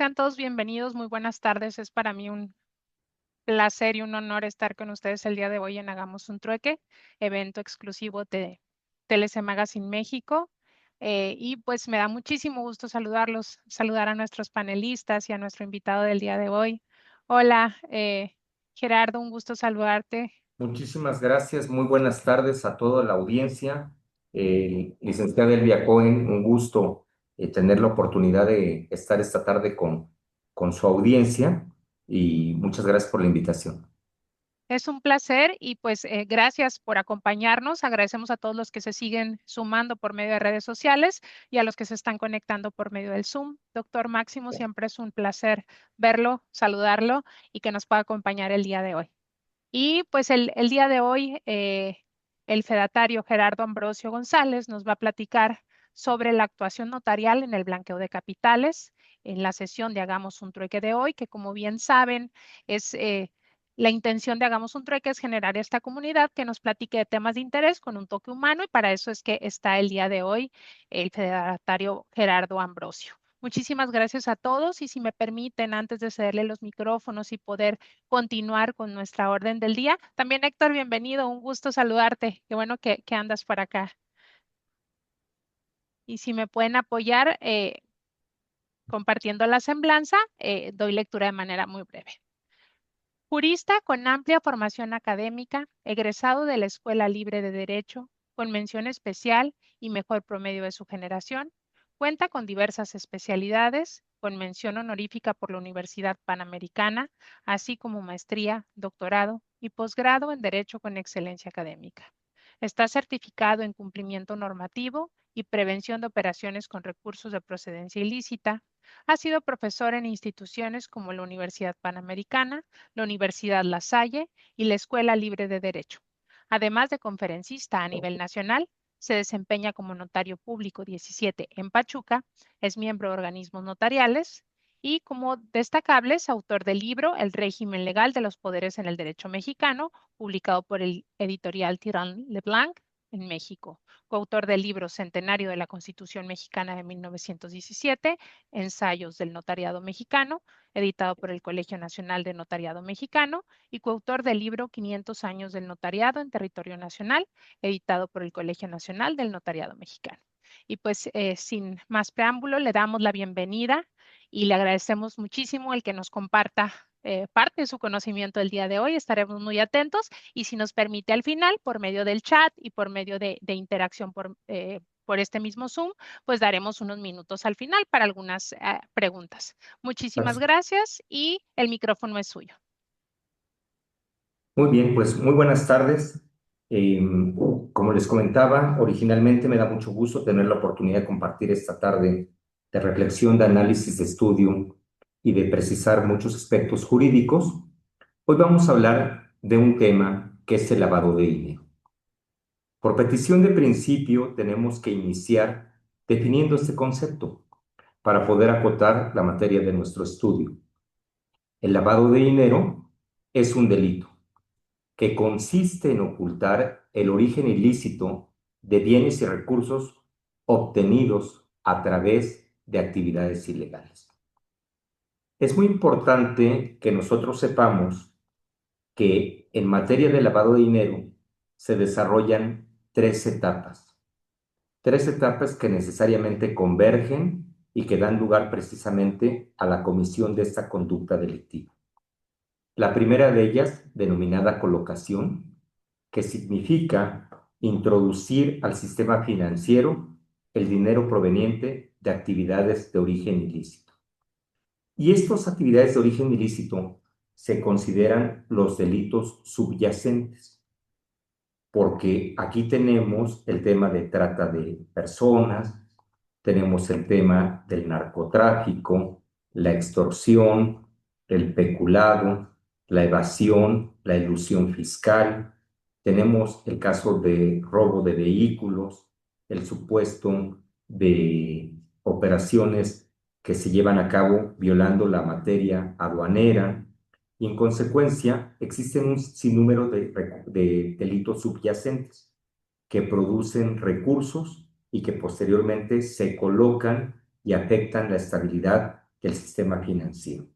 Sean todos bienvenidos. Muy buenas tardes. Es para mí un placer y un honor estar con ustedes el día de hoy en Hagamos un Trueque, evento exclusivo de TLC Magazine México. Y pues me da muchísimo gusto saludarlos, saludar a nuestros panelistas y a nuestro invitado del día de hoy. Hola, Gerardo, un gusto saludarte. Muchísimas gracias, muy buenas tardes a toda la audiencia. Licenciada Elvia Cohen, un gusto tener la oportunidad de estar esta tarde con su audiencia y muchas gracias por la invitación. Es un placer y pues gracias por acompañarnos. Agradecemos a todos los que se siguen sumando por medio de redes sociales y a los que se están conectando por medio del Zoom. Doctor Máximo, siempre es un placer verlo, saludarlo y que nos pueda acompañar el día de hoy. Y pues el día de hoy, el fedatario Gerardo Ambrosio González nos va a platicar sobre la actuación notarial en el blanqueo de capitales en la sesión de Hagamos un Trueque de hoy, que como bien saben, es la intención de Hagamos un Trueque es generar esta comunidad que nos platique de temas de interés con un toque humano y para eso es que está el día de hoy el fedatario Gerardo Ambrosio. Muchísimas gracias a todos y si me permiten, antes de cederle los micrófonos y poder continuar con nuestra orden del día. También, Héctor, bienvenido, un gusto saludarte. Qué bueno que andas por acá. Y si me pueden apoyar compartiendo la semblanza, doy lectura de manera muy breve. Jurista con amplia formación académica, egresado de la Escuela Libre de Derecho, con mención especial y mejor promedio de su generación, cuenta con diversas especialidades, con mención honorífica por la Universidad Panamericana, así como maestría, doctorado y posgrado en Derecho con excelencia académica. Está certificado en cumplimiento normativo y prevención de operaciones con recursos de procedencia ilícita. Ha sido profesor en instituciones como la Universidad Panamericana, la Universidad La Salle y la Escuela Libre de Derecho. Además de conferencista a nivel nacional, se desempeña como notario público 17 en Pachuca, es miembro de organismos notariales y como destacables, autor del libro El régimen legal de los poderes en el derecho mexicano, publicado por el editorial Tirán Leblanc en México. Coautor del libro Centenario de la Constitución Mexicana de 1917, Ensayos del Notariado Mexicano, editado por el Colegio Nacional de Notariado Mexicano, y coautor del libro 500 años del notariado en territorio nacional, editado por el Colegio Nacional del Notariado Mexicano. Y pues sin más preámbulo, le damos la bienvenida y le agradecemos muchísimo el que nos comparta parte de su conocimiento el día de hoy. Estaremos muy atentos y si nos permite al final, por medio del chat y por medio de interacción por este mismo Zoom, pues daremos unos minutos al final para algunas preguntas. Muchísimas Gracias. gracias y el micrófono es suyo. Muy bien, pues muy buenas tardes. Como les comentaba, originalmente me da mucho gusto tener la oportunidad de compartir esta tarde de reflexión, de análisis, de estudio y de precisar muchos aspectos jurídicos. Hoy vamos a hablar de un tema que es el lavado de dinero. Por petición de principio, tenemos que iniciar definiendo este concepto para poder acotar la materia de nuestro estudio. El lavado de dinero es un delito que consiste en ocultar el origen ilícito de bienes y recursos obtenidos a través de actividades ilegales. Es muy importante que nosotros sepamos que en materia de lavado de dinero se desarrollan tres etapas que necesariamente convergen y que dan lugar precisamente a la comisión de esta conducta delictiva. La primera de ellas, denominada colocación, que significa introducir al sistema financiero el dinero proveniente de actividades de origen ilícito. Y estas actividades de origen ilícito se consideran los delitos subyacentes, porque aquí tenemos el tema de trata de personas, tenemos el tema del narcotráfico, la extorsión, el peculado, la evasión, la elusión fiscal, tenemos el caso de robo de vehículos, el supuesto de operaciones que se llevan a cabo violando la materia aduanera, y en consecuencia existen un sinnúmero de delitos subyacentes que producen recursos y que posteriormente se colocan y afectan la estabilidad del sistema financiero.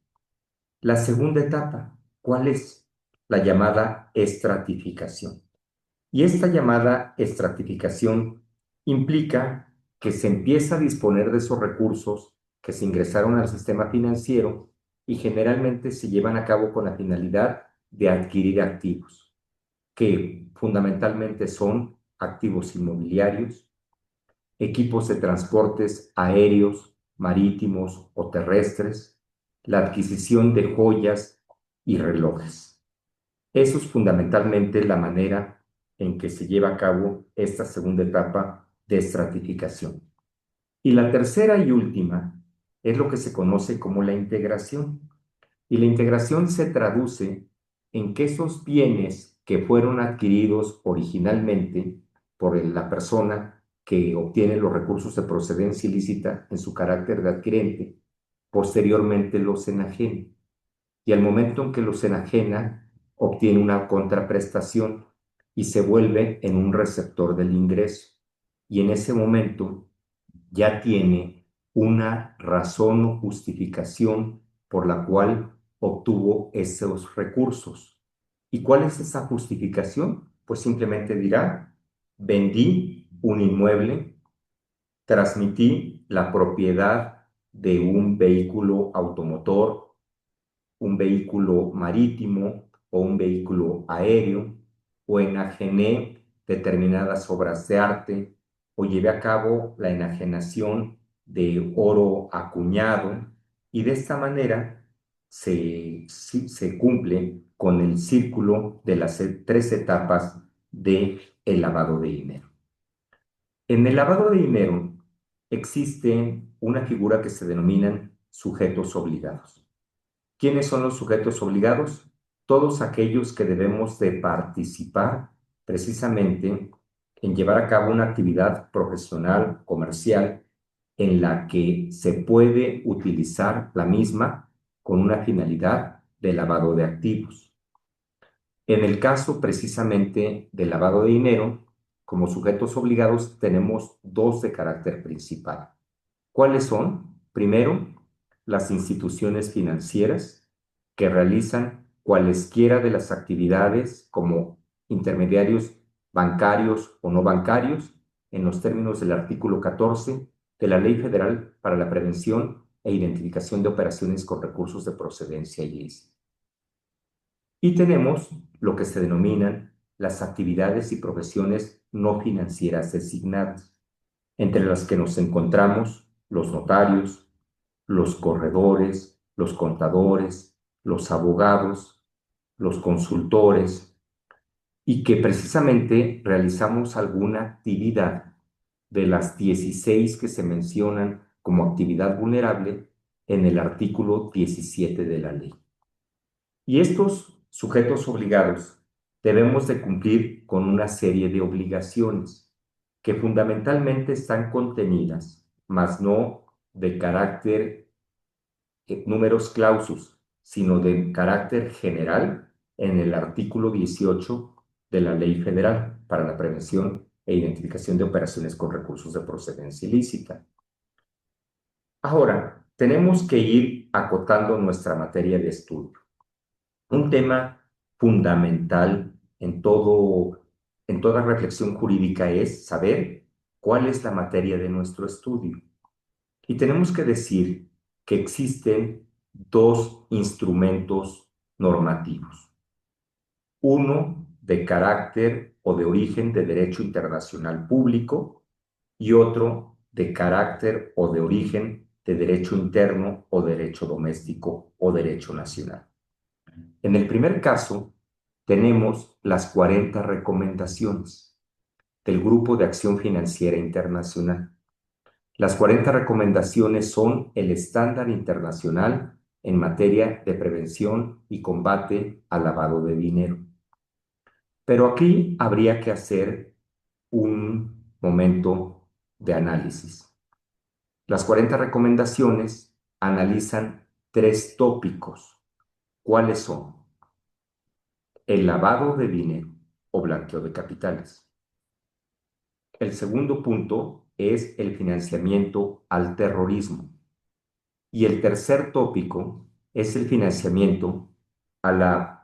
La segunda etapa, ¿cuál es? La llamada estratificación. Y esta llamada estratificación implica que se empieza a disponer de esos recursos que se ingresaron al sistema financiero y generalmente se llevan a cabo con la finalidad de adquirir activos, que fundamentalmente son activos inmobiliarios, equipos de transportes aéreos, marítimos o terrestres, la adquisición de joyas y relojes. Eso es fundamentalmente la manera en que se lleva a cabo esta segunda etapa de estratificación. Y la tercera y última es lo que se conoce como la integración. Y la integración se traduce en que esos bienes que fueron adquiridos originalmente por la persona que obtiene los recursos de procedencia ilícita en su carácter de adquirente, posteriormente los enajena. Y al momento en que los enajena, obtiene una contraprestación y se vuelve en un receptor del ingreso. Y en ese momento ya tiene una razón o justificación por la cual obtuvo esos recursos. ¿Y cuál es esa justificación? Pues simplemente dirá, vendí un inmueble, transmití la propiedad de un vehículo automotor, un vehículo marítimo o un vehículo aéreo, o enajené determinadas obras de arte, o llevé a cabo la enajenación de oro acuñado, y de esta manera se cumple con el círculo de las tres etapas del lavado de dinero. En el lavado de dinero existe una figura que se denominan sujetos obligados. ¿Quiénes son los sujetos obligados? Todos aquellos que debemos de participar precisamente en llevar a cabo una actividad profesional, comercial, en la que se puede utilizar la misma con una finalidad de lavado de activos. En el caso precisamente del lavado de dinero, como sujetos obligados tenemos dos de carácter principal. ¿Cuáles son? Primero, las instituciones financieras que realizan cualesquiera de las actividades como intermediarios bancarios o no bancarios en los términos del artículo 14 de la Ley Federal para la Prevención e Identificación de Operaciones con Recursos de Procedencia Ilícita. Y tenemos lo que se denominan las actividades y profesiones no financieras designadas, entre las que nos encontramos los notarios, los corredores, los contadores, los abogados, los consultores, y que precisamente realizamos alguna actividad de las 16 que se mencionan como actividad vulnerable en el artículo 17 de la ley. Y estos sujetos obligados debemos de cumplir con una serie de obligaciones que fundamentalmente están contenidas, mas no de carácter numerus clausus, sino de carácter general en el artículo 18 de la Ley Federal para la Prevención e Identificación de Operaciones con Recursos de Procedencia Ilícita. Ahora, tenemos que ir acotando nuestra materia de estudio. Un tema fundamental en toda reflexión jurídica es saber cuál es la materia de nuestro estudio. Y tenemos que decir que existen dos instrumentos normativos. Uno de carácter o de origen de derecho internacional público y otro de carácter o de origen de derecho interno o derecho doméstico o derecho nacional. En el primer caso, tenemos las 40 recomendaciones del Grupo de Acción Financiera Internacional. Las 40 recomendaciones son el estándar internacional en materia de prevención y combate al lavado de dinero. Pero aquí habría que hacer un momento de análisis. Las 40 recomendaciones analizan tres tópicos. ¿Cuáles son? El lavado de dinero o blanqueo de capitales. El segundo punto es el financiamiento al terrorismo. Y el tercer tópico es el financiamiento a la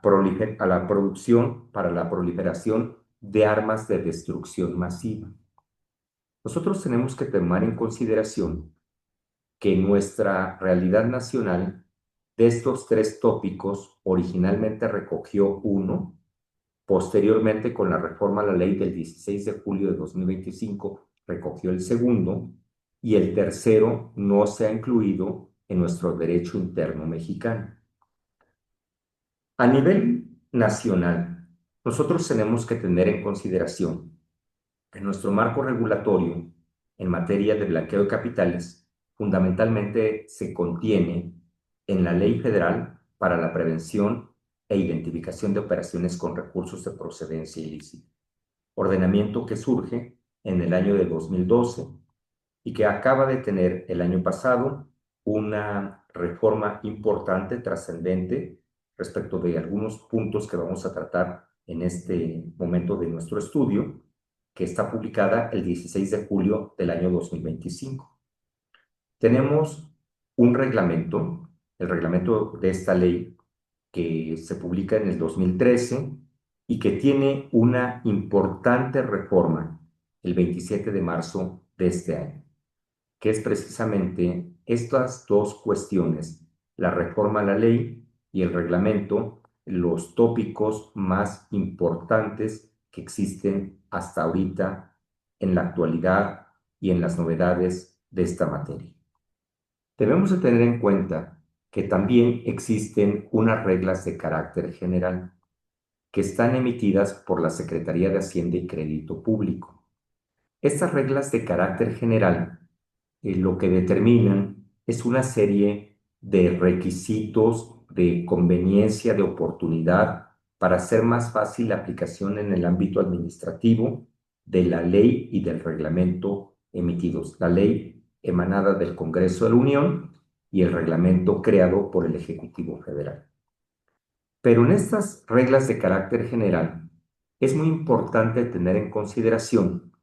producción para la proliferación de armas de destrucción masiva. Nosotros tenemos que tomar en consideración que nuestra realidad nacional de estos tres tópicos originalmente recogió uno, posteriormente con la reforma a la ley del 16 de julio de 2025 recogió el segundo y el tercero no se ha incluido en nuestro derecho interno mexicano. A nivel nacional, nosotros tenemos que tener en consideración que nuestro marco regulatorio en materia de blanqueo de capitales fundamentalmente se contiene en la Ley Federal para la Prevención e Identificación de Operaciones con Recursos de Procedencia Ilícita, ordenamiento que surge en el año de 2012 y que acaba de tener el año pasado una reforma importante, trascendente, respecto de algunos puntos que vamos a tratar en este momento de nuestro estudio, que está publicada el 16 de julio del año 2025. Tenemos un reglamento, el reglamento de esta ley, que se publica en el 2013 y que tiene una importante reforma el 27 de marzo de este año, que es precisamente estas dos cuestiones, la reforma a la ley y el reglamento, los tópicos más importantes que existen hasta ahorita en la actualidad y en las novedades de esta materia. Debemos de tener en cuenta que también existen unas reglas de carácter general que están emitidas por la Secretaría de Hacienda y Crédito Público. Estas reglas de carácter general lo que determinan es una serie de requisitos de conveniencia, de oportunidad, para hacer más fácil la aplicación en el ámbito administrativo de la ley y del reglamento emitidos. La ley emanada del Congreso de la Unión y el reglamento creado por el Ejecutivo Federal. Pero en estas reglas de carácter general es muy importante tener en consideración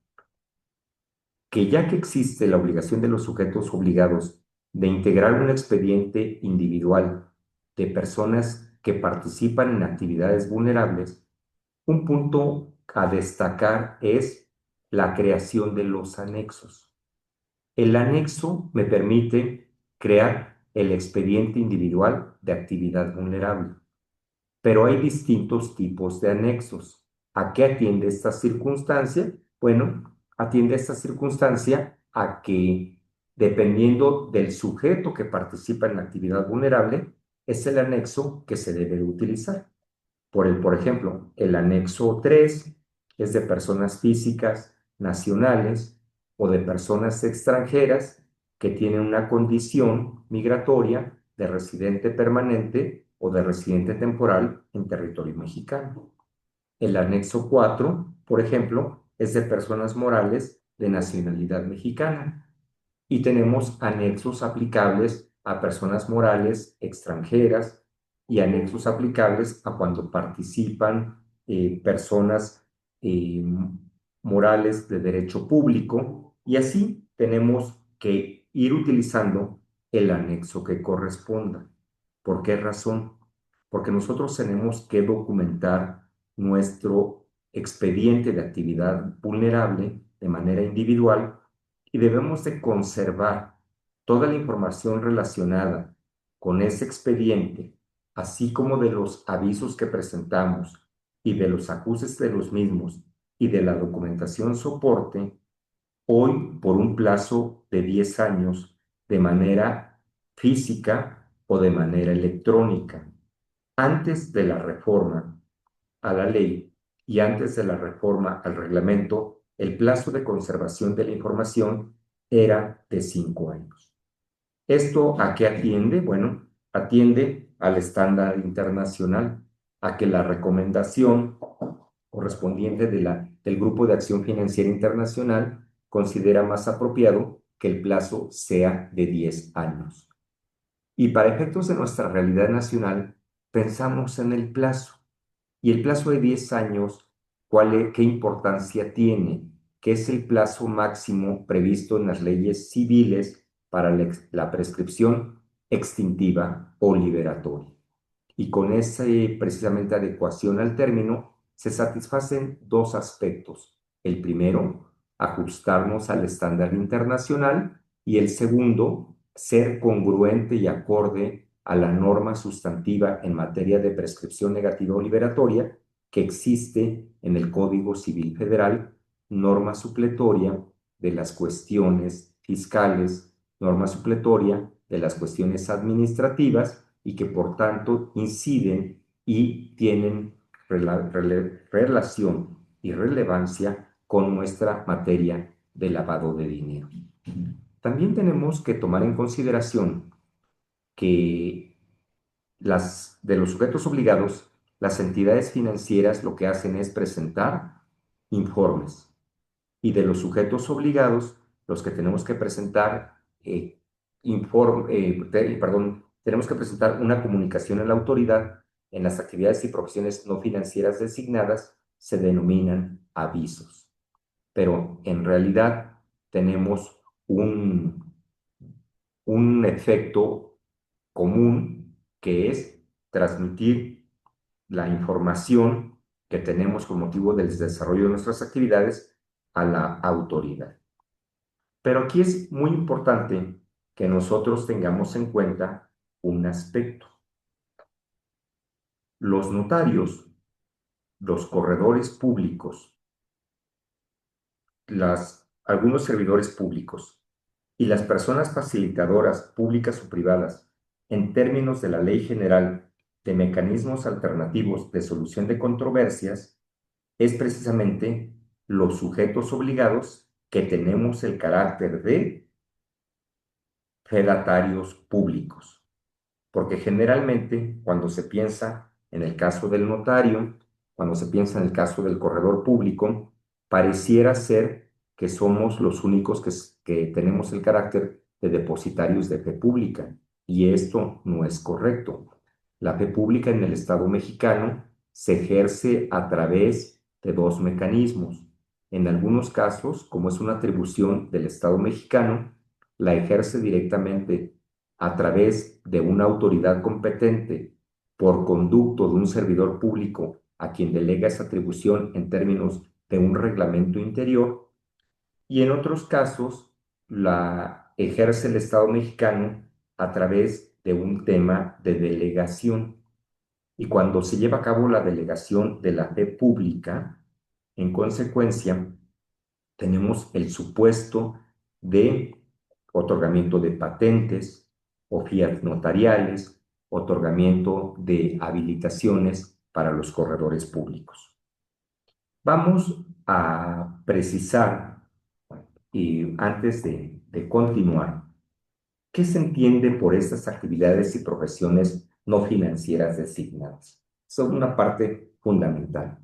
que ya que existe la obligación de los sujetos obligados de integrar un expediente individual de personas que participan en actividades vulnerables, un punto a destacar es la creación de los anexos. El anexo me permite crear el expediente individual de actividad vulnerable, pero hay distintos tipos de anexos. ¿A qué atiende esta circunstancia? Bueno, atiende esta circunstancia a que, dependiendo del sujeto que participa en la actividad vulnerable, es el anexo que se debe de utilizar. Por ejemplo, el anexo 3 es de personas físicas nacionales o de personas extranjeras que tienen una condición migratoria de residente permanente o de residente temporal en territorio mexicano. El anexo 4, por ejemplo, es de personas morales de nacionalidad mexicana. Y tenemos anexos aplicables a personas morales extranjeras y anexos aplicables a cuando participan personas eh, morales de derecho público. Y así tenemos que ir utilizando el anexo que corresponda. ¿Por qué razón? Porque nosotros tenemos que documentar nuestro expediente de actividad vulnerable de manera individual y debemos de conservar toda la información relacionada con ese expediente, así como de los avisos que presentamos y de los acuses de los mismos y de la documentación soporte, hoy por un plazo de 10 años de manera física o de manera electrónica. Antes de la reforma a la ley y antes de la reforma al reglamento, el plazo de conservación de la información era de 5 años. ¿Esto a qué atiende? Bueno, atiende al estándar internacional, a que la recomendación correspondiente del Grupo de Acción Financiera Internacional considera más apropiado que el plazo sea de 10 años. Y para efectos de nuestra realidad nacional, pensamos en el plazo. Y el plazo de 10 años, ¿qué importancia tiene? Que es el plazo máximo previsto en las leyes civiles para la prescripción extintiva o liberatoria. Y con esa precisamente adecuación al término se satisfacen dos aspectos. El primero, ajustarnos al estándar internacional, y el segundo, ser congruente y acorde a la norma sustantiva en materia de prescripción negativa o liberatoria que existe en el Código Civil Federal, norma supletoria de las cuestiones fiscales, norma supletoria de las cuestiones administrativas, y que por tanto inciden y tienen relación y relevancia con nuestra materia de lavado de dinero. También tenemos que tomar en consideración que de los sujetos obligados, las entidades financieras lo que hacen es presentar informes, y de los sujetos obligados, los que tenemos que presentar, tenemos que presentar una comunicación a la autoridad en las actividades y profesiones no financieras designadas, se denominan avisos. Pero en realidad tenemos un efecto común, que es transmitir la información que tenemos con motivo del desarrollo de nuestras actividades a la autoridad. Pero aquí es muy importante que nosotros tengamos en cuenta un aspecto. Los notarios, los corredores públicos, algunos servidores públicos y las personas facilitadoras públicas o privadas, en términos de la Ley General de Mecanismos Alternativos de Solución de Controversias, es precisamente los sujetos obligados que tenemos el carácter de fedatarios públicos. Porque generalmente cuando se piensa en el caso del notario, cuando se piensa en el caso del corredor público, pareciera ser que somos los únicos que tenemos el carácter de depositarios de fe pública, y esto no es correcto. La fe pública en el Estado mexicano se ejerce a través de dos mecanismos. En algunos casos, como es una atribución del Estado mexicano, la ejerce directamente a través de una autoridad competente por conducto de un servidor público a quien delega esa atribución en términos de un reglamento interior, y en otros casos la ejerce el Estado mexicano a través de un tema de delegación. Y cuando se lleva a cabo la delegación de la fe pública, en consecuencia, tenemos el supuesto de otorgamiento de patentes o fiat notariales, otorgamiento de habilitaciones para los corredores públicos. Vamos a precisar, y antes de continuar, ¿qué se entiende por estas actividades y profesiones no financieras designadas? Son una parte fundamental.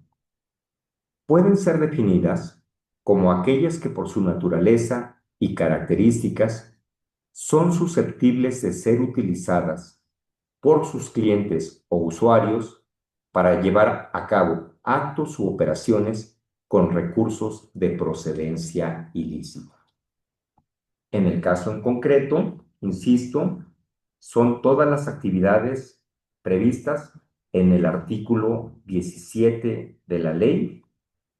Pueden ser definidas como aquellas que por su naturaleza y características son susceptibles de ser utilizadas por sus clientes o usuarios para llevar a cabo actos u operaciones con recursos de procedencia ilícita. En el caso en concreto, insisto, son todas las actividades previstas en el artículo 17 de la ley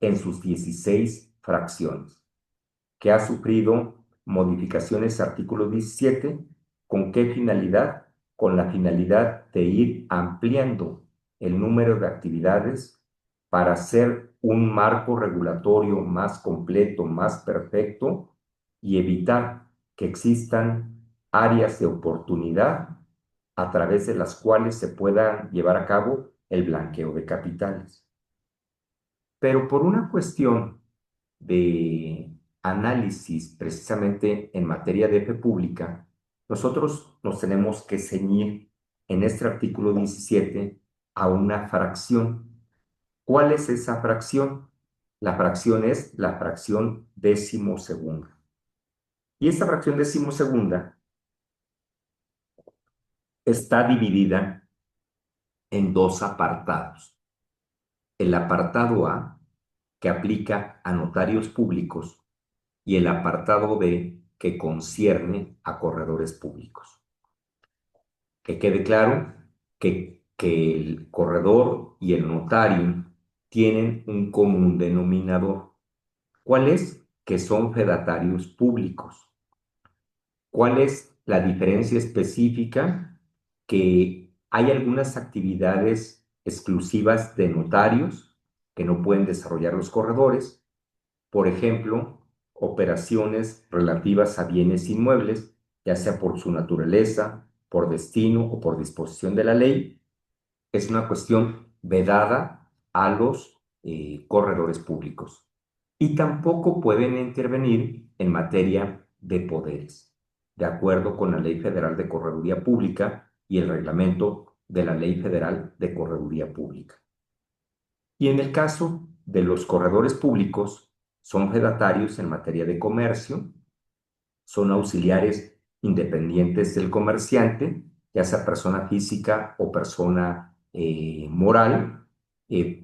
en sus 16 fracciones, que ha sufrido modificaciones artículo 17. ¿Con qué finalidad? Con la finalidad de ir ampliando el número de actividades para hacer un marco regulatorio más completo, más perfecto, y evitar que existan áreas de oportunidad a través de las cuales se pueda llevar a cabo el blanqueo de capitales. Pero por una cuestión de análisis precisamente en materia de fe pública, nosotros nos tenemos que ceñir en este artículo 17 a una fracción. ¿Cuál es esa fracción? La fracción es la fracción decimosegunda. Y esta fracción decimosegunda está dividida en dos apartados. El apartado A, que aplica a notarios públicos, y el apartado B, que concierne a corredores públicos. Que quede claro que el corredor y el notario tienen un común denominador. ¿Cuál es? Que son fedatarios públicos. ¿Cuál es la diferencia específica? Que hay algunas actividades exclusivas de notarios que no pueden desarrollar los corredores. Por ejemplo, operaciones relativas a bienes inmuebles, ya sea por su naturaleza, por destino o por disposición de la ley, es una cuestión vedada a los corredores públicos. Y tampoco pueden intervenir en materia de poderes, de acuerdo con la Ley Federal de Correduría Pública y el reglamento de la Ley Federal de Correduría Pública. Y en el caso de los corredores públicos, son fedatarios en materia de comercio, son auxiliares independientes del comerciante, ya sea persona física o persona moral,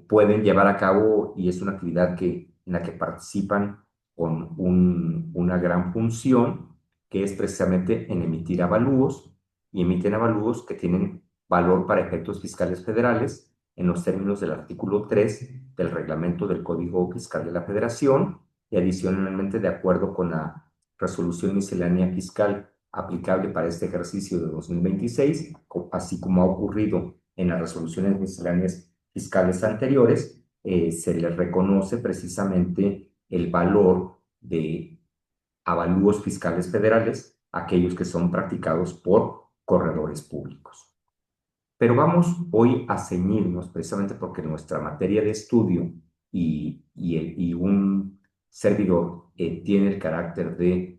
pueden llevar a cabo, y es una actividad en la que participan con una gran función, que es precisamente en emitir avalúos, y emiten avalúos que tienen valor para efectos fiscales federales en los términos del artículo 3 del reglamento del Código Fiscal de la Federación, y adicionalmente de acuerdo con la resolución miscelánea fiscal aplicable para este ejercicio de 2026, así como ha ocurrido en las resoluciones misceláneas fiscales anteriores, se les reconoce precisamente el valor de avalúos fiscales federales, aquellos que son practicados por corredores públicos. Pero vamos hoy a ceñirnos, precisamente porque nuestra materia de estudio y un servidor tiene el carácter de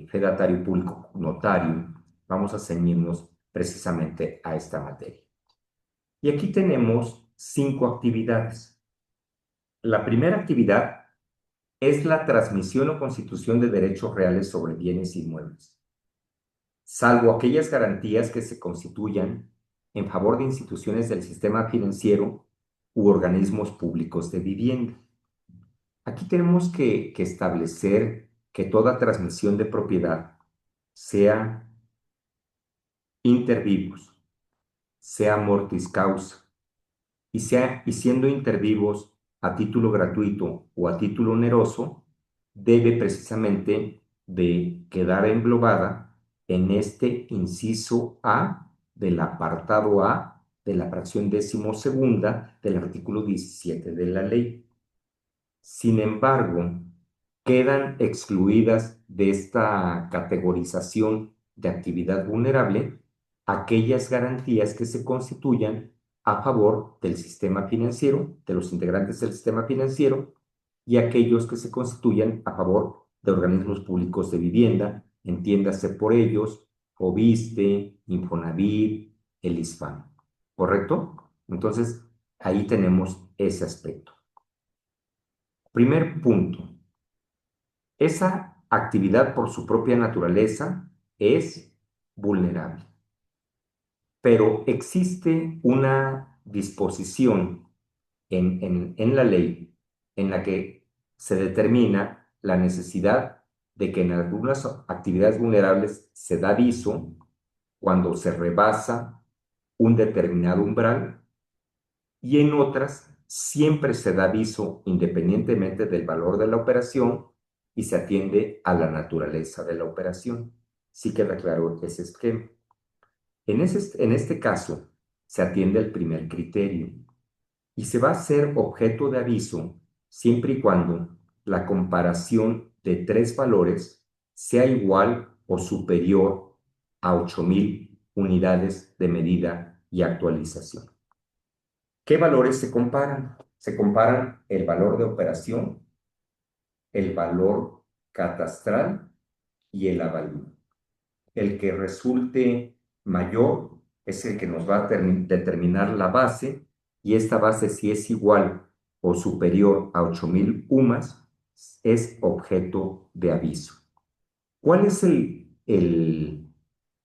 fedatario público notario, vamos a ceñirnos precisamente a esta materia. Y aquí tenemos 5 actividades. La primera actividad es la transmisión o constitución de derechos reales sobre bienes inmuebles, salvo aquellas garantías que se constituyan en favor de instituciones del sistema financiero u organismos públicos de vivienda. Aquí tenemos que establecer que toda transmisión de propiedad, sea inter vivos, sea mortis causa, y siendo inter vivos a título gratuito o a título oneroso, debe precisamente de quedar englobada en este inciso A del apartado A de la fracción 12ª del artículo 17 de la ley. Sin embargo, quedan excluidas de esta categorización de actividad vulnerable aquellas garantías que se constituyan a favor del sistema financiero, de los integrantes del sistema financiero, y aquellos que se constituyan a favor de organismos públicos de vivienda, entiéndase por ellos, Fobiste, Infonavit, el ISFAN. ¿Correcto? Entonces, ahí tenemos ese aspecto. Primer punto, esa actividad por su propia naturaleza es vulnerable, pero existe una disposición en la ley en la que se determina la necesidad de que en algunas actividades vulnerables se da aviso cuando se rebasa un determinado umbral, y en otras siempre se da aviso independientemente del valor de la operación y se atiende a la naturaleza de la operación. Sí queda claro ese esquema. En este caso, se atiende al primer criterio y se va a hacer objeto de aviso siempre y cuando la comparación de 3 valores sea igual o superior a 8,000 unidades de medida y actualización. ¿Qué valores se comparan? Se comparan el valor de operación, el valor catastral y el avalúo. El que resulte mayor es el que nos va a determinar la base, y esta base, si es igual o superior a 8,000 UMAS, es objeto de aviso. ¿Cuál es el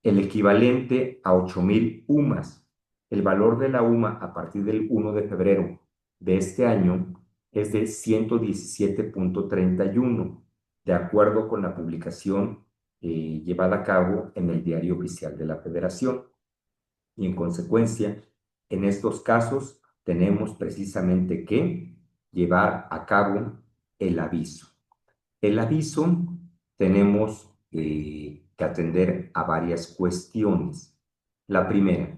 equivalente a 8,000 UMAS? El valor de la UMA a partir del 1 de febrero de este año es de 117.31, de acuerdo con la publicación llevada a cabo en el Diario Oficial de la Federación. Y en consecuencia, en estos casos tenemos precisamente que llevar a cabo el aviso. El aviso tenemos que atender a varias cuestiones. La primera,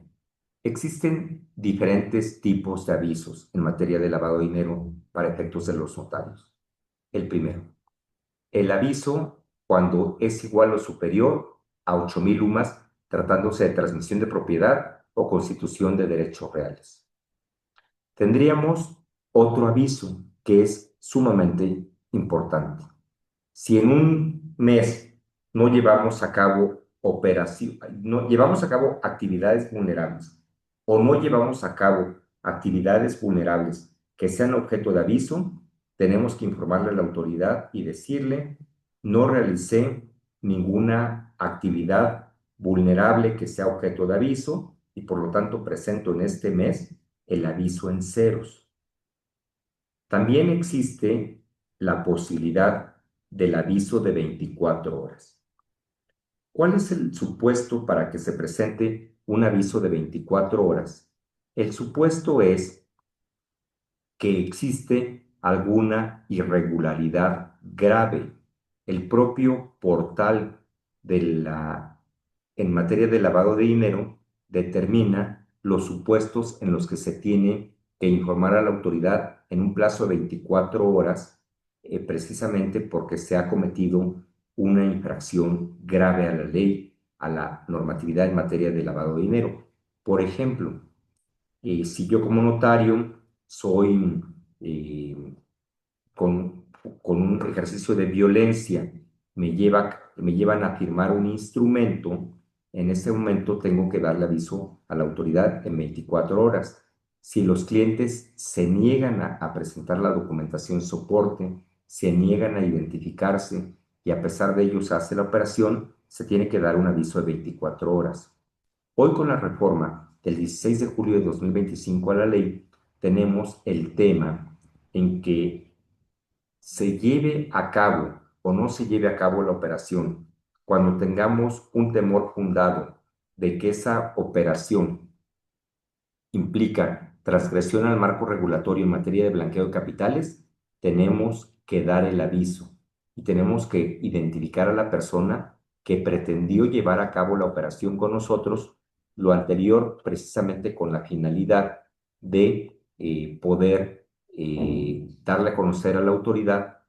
existen diferentes tipos de avisos en materia de lavado de dinero para efectos de los notarios. El primero, el aviso cuando es igual o superior a 8,000 UMAS, tratándose de transmisión de propiedad o constitución de derechos reales. Tendríamos otro aviso que es sumamente importante. Si en un mes no llevamos a cabo no llevamos a cabo actividades vulnerables o no llevamos a cabo actividades vulnerables que sean objeto de aviso, tenemos que informarle a la autoridad y decirle, no realicé ninguna actividad vulnerable que sea objeto de aviso y por lo tanto presento en este mes el aviso en ceros. También existe la posibilidad del aviso de 24 horas. ¿Cuál es el supuesto para que se presente un aviso de 24 horas? El supuesto es que existe alguna irregularidad grave. El propio portal en materia de lavado de dinero determina los supuestos en los que se tiene que informar a la autoridad en un plazo de 24 horas, precisamente porque se ha cometido una infracción grave a la ley, a la normatividad en materia de lavado de dinero. Por ejemplo, si yo como notario soy eh, con, con un ejercicio de violencia, me llevan a firmar un instrumento, en ese momento tengo que darle aviso a la autoridad en 24 horas. Si los clientes se niegan a presentar la documentación soporte, se niegan a identificarse y a pesar de ello se hace la operación, se tiene que dar un aviso de 24 horas. Hoy con la reforma del 16 de julio de 2025 a la ley, tenemos el tema en que se lleve a cabo o no se lleve a cabo la operación, cuando tengamos un temor fundado de que esa operación implica transgresión al marco regulatorio en materia de blanqueo de capitales, tenemos que dar el aviso y tenemos que identificar a la persona que pretendió llevar a cabo la operación con nosotros, lo anterior precisamente con la finalidad de poder darle a conocer a la autoridad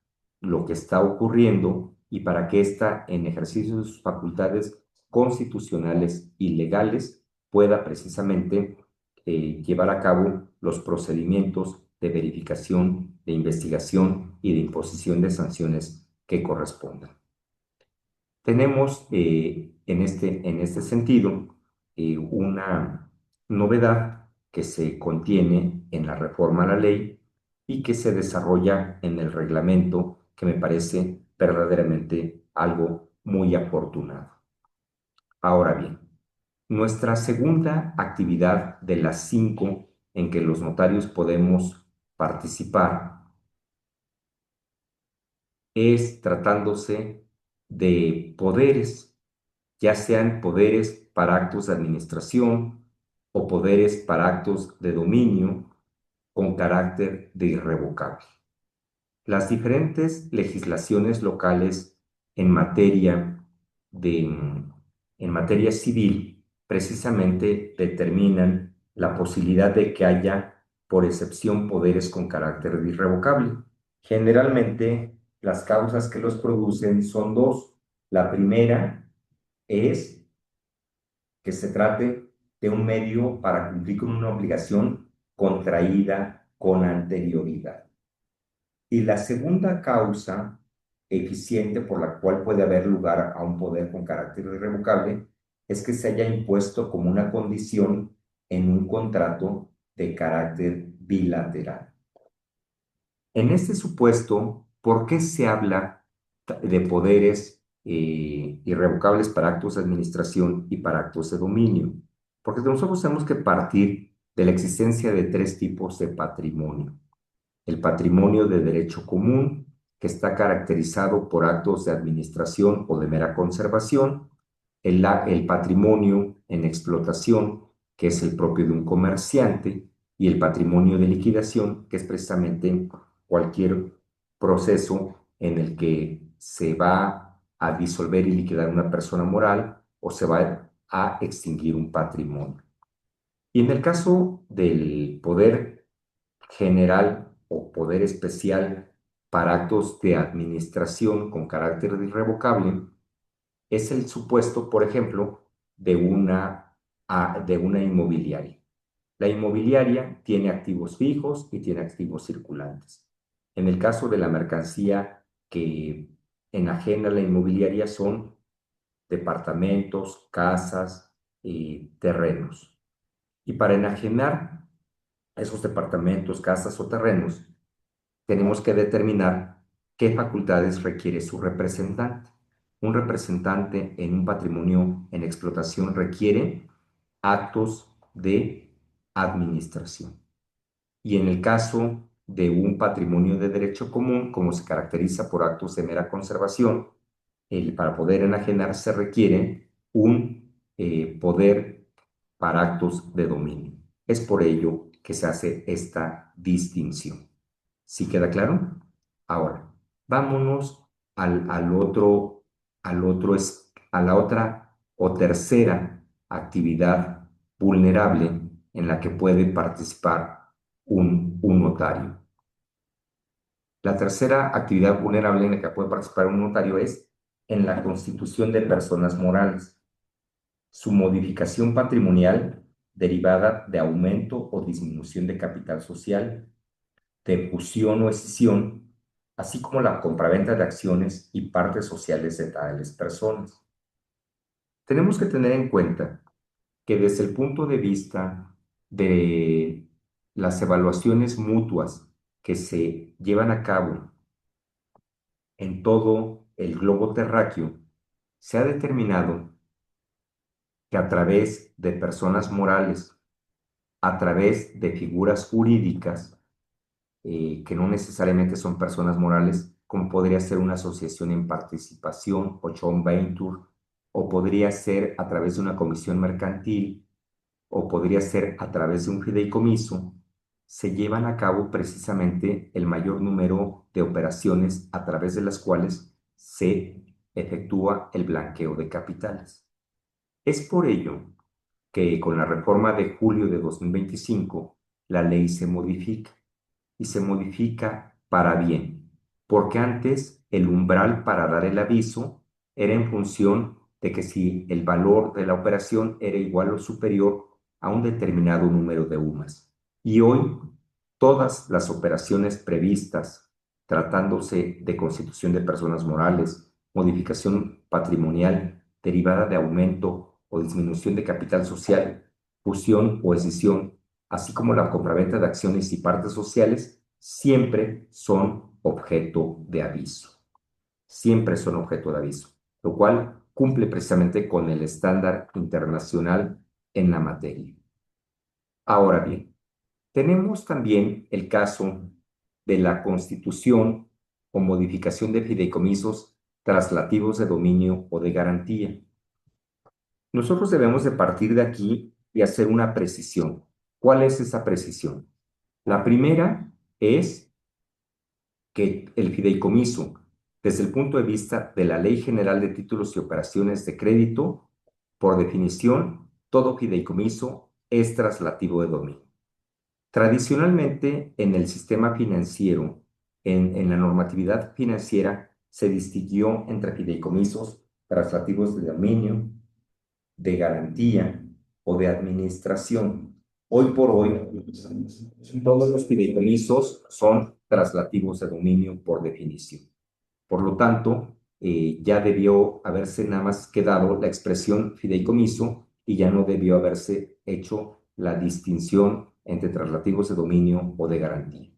lo que está ocurriendo y para que ésta, en ejercicio de sus facultades constitucionales y legales, pueda precisamente llevar a cabo los procedimientos de verificación, de investigación y de imposición de sanciones que correspondan. Tenemos en este sentido una novedad que se contiene en la reforma a la ley y que se desarrolla en el reglamento, que me parece verdaderamente algo muy afortunado. Ahora bien, nuestra segunda actividad de las 5 en que los notarios podemos participar es tratándose de poderes, ya sean poderes para actos de administración o poderes para actos de dominio con carácter de irrevocable. Las diferentes legislaciones locales en materia en materia civil precisamente determinan la posibilidad de que haya, por excepción, poderes con carácter de irrevocable. Generalmente, las causas que los producen son dos. La primera es que se trate de un medio para cumplir con una obligación contraída con anterioridad. Y la segunda causa eficiente por la cual puede haber lugar a un poder con carácter irrevocable es que se haya impuesto como una condición en un contrato de carácter bilateral. En este supuesto, ¿por qué se habla de poderes irrevocables para actos de administración y para actos de dominio? Porque nosotros tenemos que partir de la existencia de tres tipos de patrimonio. El patrimonio de derecho común, que está caracterizado por actos de administración o de mera conservación, el patrimonio en explotación, que es el propio de un comerciante, y el patrimonio de liquidación, que es precisamente cualquier proceso en el que se va a disolver y liquidar una persona moral o se va a extinguir un patrimonio. Y en el caso del poder general o poder especial para actos de administración con carácter irrevocable, es el supuesto, por ejemplo, de una inmobiliaria. La inmobiliaria tiene activos fijos y tiene activos circulantes. En el caso de la mercancía que enajena la inmobiliaria son departamentos, casas y terrenos. Y para enajenar esos departamentos, casas o terrenos, tenemos que determinar qué facultades requiere su representante. Un representante en un patrimonio en explotación requiere actos de administración. Y en el caso de un patrimonio de derecho común, como se caracteriza por actos de mera conservación, para poder enajenar se requiere un poder para actos de dominio. Es por ello que se hace esta distinción. ¿Sí queda claro? Ahora, vámonos a la otra o tercera actividad vulnerable en la que puede participar un notario. La tercera actividad vulnerable en la que puede participar un notario es en la constitución de personas morales, su modificación patrimonial derivada de aumento o disminución de capital social, de fusión o escisión, así como la compraventa de acciones y partes sociales de tales personas. Tenemos que tener en cuenta que desde el punto de vista de las evaluaciones mutuas que se llevan a cabo en todo el globo terráqueo, se ha determinado que a través de personas morales, a través de figuras jurídicas, que no necesariamente son personas morales, como podría ser una asociación en participación o joint venture, o podría ser a través de una comisión mercantil, o podría ser a través de un fideicomiso, se llevan a cabo precisamente el mayor número de operaciones a través de las cuales se efectúa el blanqueo de capitales. Es por ello que con la reforma de julio de 2025, la ley se modifica y se modifica para bien, porque antes el umbral para dar el aviso era en función de que si el valor de la operación era igual o superior a un determinado número de UMAS. Y hoy todas las operaciones previstas, tratándose de constitución de personas morales, modificación patrimonial derivada de aumento o disminución de capital social, fusión o escisión, así como la compraventa de acciones y partes sociales, siempre son objeto de aviso. Siempre son objeto de aviso, lo cual cumple precisamente con el estándar internacional en la materia. Ahora bien, tenemos también el caso de la constitución o modificación de fideicomisos traslativos de dominio o de garantía. Nosotros debemos de partir de aquí y hacer una precisión. ¿Cuál es esa precisión? La primera es que el fideicomiso, desde el punto de vista de la Ley General de Títulos y Operaciones de Crédito, por definición, todo fideicomiso es traslativo de dominio. Tradicionalmente, en el sistema financiero, en la normatividad financiera, se distinguió entre fideicomisos traslativos de dominio, de garantía o de administración. Hoy por hoy, todos los fideicomisos son traslativos de dominio por definición. Por lo tanto, ya debió haberse nada más quedado la expresión fideicomiso y ya no debió haberse hecho la distinción entre traslativos de dominio o de garantía.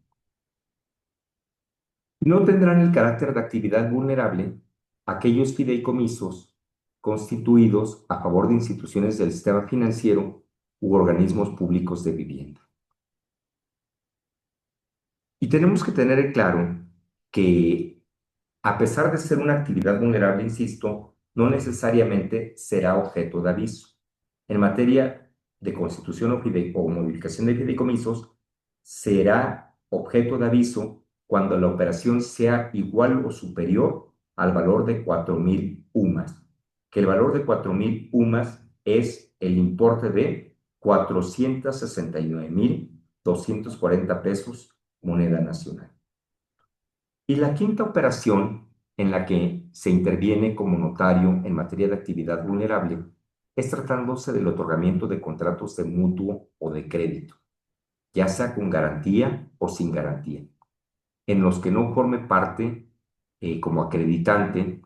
No tendrán el carácter de actividad vulnerable aquellos fideicomisos constituidos a favor de instituciones del sistema financiero u organismos públicos de vivienda. Y tenemos que tener en claro que, a pesar de ser una actividad vulnerable, insisto, no necesariamente será objeto de aviso. En materia de constitución o modificación de fideicomisos será objeto de aviso cuando la operación sea igual o superior al valor de 4,000 UMAS, que el valor de 4,000 UMAS es el importe de 469,240 pesos moneda nacional. Y la quinta operación en la que se interviene como notario en materia de actividad vulnerable es tratándose del otorgamiento de contratos de mutuo o de crédito, ya sea con garantía o sin garantía, en los que no forme parte como acreditante,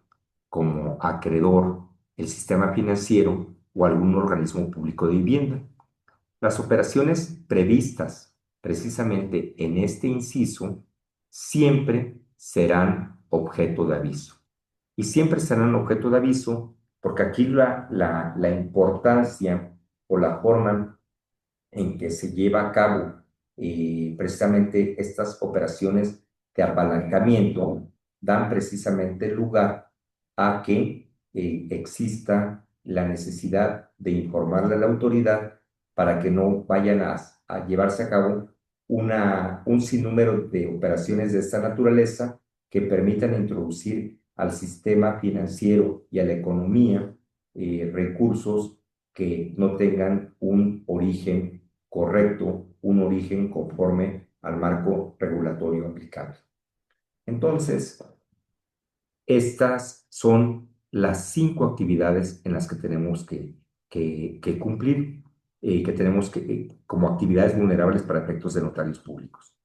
como acreedor, el sistema financiero o algún organismo público de vivienda. Las operaciones previstas precisamente en este inciso siempre serán objeto de aviso. Y siempre serán objeto de aviso porque aquí la importancia o la forma en que se lleva a cabo precisamente estas operaciones de apalancamiento dan precisamente lugar a que exista la necesidad de informarle a la autoridad para que no vayan a llevarse a cabo un sinnúmero de operaciones de esta naturaleza que permitan introducir al sistema financiero y a la economía recursos que no tengan un origen correcto, un origen conforme al marco regulatorio aplicable. Entonces, estas son las 5 actividades en las que tenemos que cumplir, que tenemos como actividades vulnerables para efectos de notarios públicos.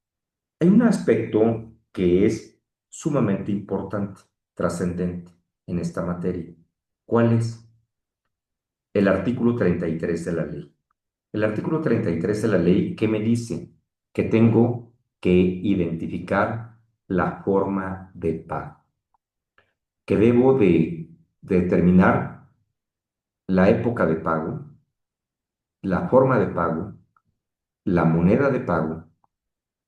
Hay un aspecto que es sumamente importante, trascendente en esta materia. ¿Cuál es? El artículo 33 de la ley. El artículo 33 de la ley, ¿qué me dice? Que tengo que identificar la forma de pago, que debo de determinar la época de pago, la forma de pago, la moneda de pago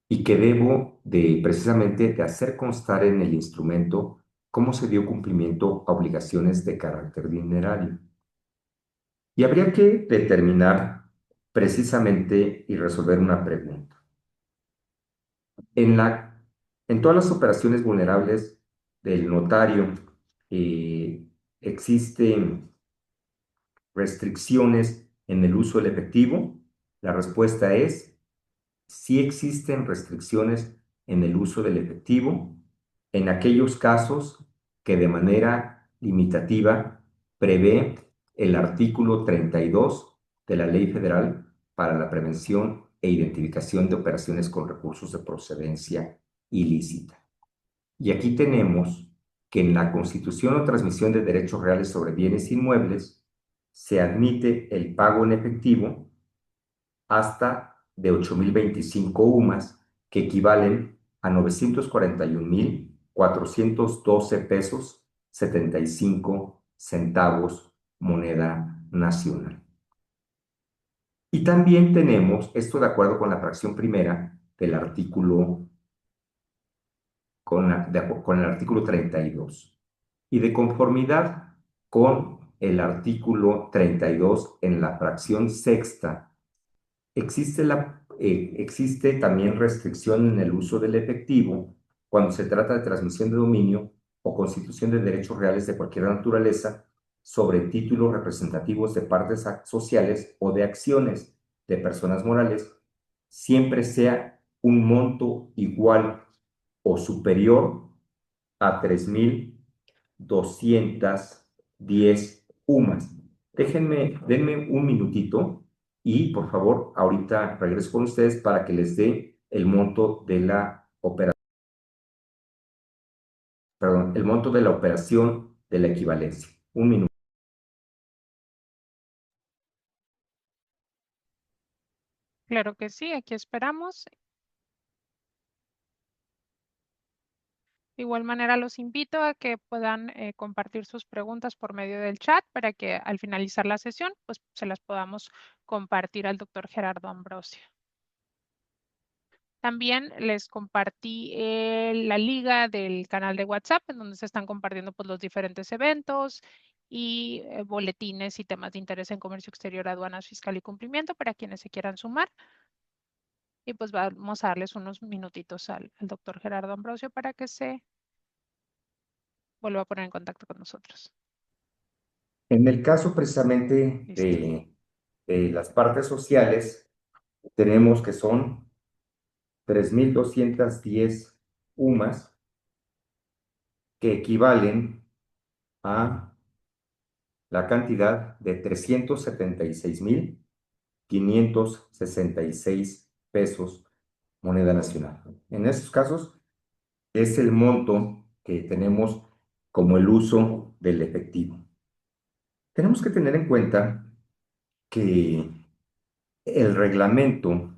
y que debo de precisamente de hacer constar en el instrumento cómo se dio cumplimiento a obligaciones de carácter dinerario. Y habría que determinar precisamente y resolver una pregunta. En en todas las operaciones vulnerables del notario existen restricciones en el uso del efectivo. La respuesta es sí existen restricciones en el uso del efectivo en aquellos casos que de manera limitativa prevé el artículo 32 de la Ley Federal para la Prevención e Identificación de Operaciones con Recursos de Procedencia Ilícita. Y aquí tenemos que en la constitución o transmisión de derechos reales sobre bienes inmuebles se admite el pago en efectivo hasta de 8,025 UMAS, que equivalen a 941,412 pesos 75 centavos moneda nacional. Y también tenemos, esto de acuerdo con la fracción primera del artículo, con el artículo 32, y de conformidad con el artículo 32 en la fracción sexta. Existe también restricción en el uso del efectivo cuando se trata de transmisión de dominio o constitución de derechos reales de cualquier naturaleza sobre títulos representativos de partes sociales o de acciones de personas morales, siempre sea un monto igual o superior a 3,210 UMAS. Denme un minutito y por favor, ahorita regreso con ustedes para que les dé el monto de la operación, perdón, el monto de la operación de la equivalencia. Un minuto. Claro que sí, aquí esperamos. De igual manera, los invito a que puedan compartir sus preguntas por medio del chat para que al finalizar la sesión, pues se las podamos compartir al doctor Gerardo Ambrosio. También les compartí la liga del canal de WhatsApp en donde se están compartiendo pues, los diferentes eventos y boletines y temas de interés en comercio exterior, aduanas, fiscal y cumplimiento para quienes se quieran sumar. Y pues vamos a darles unos minutitos al doctor Gerardo Ambrosio para que se vuelva a poner en contacto con nosotros. En el caso precisamente Listo. de las partes sociales, tenemos que son 3.210 UMAS, que equivalen a la cantidad de 376.566 pesos, moneda nacional. En esos casos, es el monto que tenemos como el uso del efectivo. Tenemos que tener en cuenta que el reglamento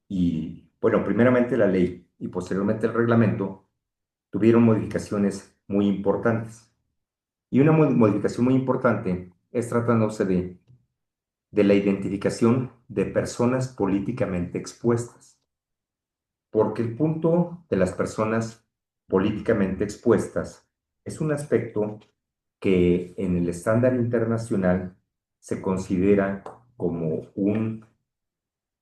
y, bueno, primeramente la ley y posteriormente el reglamento tuvieron modificaciones muy importantes. Y una modificación muy importante es tratándose de la identificación de personas políticamente expuestas, porque el punto de las personas políticamente expuestas es un aspecto que en el estándar internacional se considera como un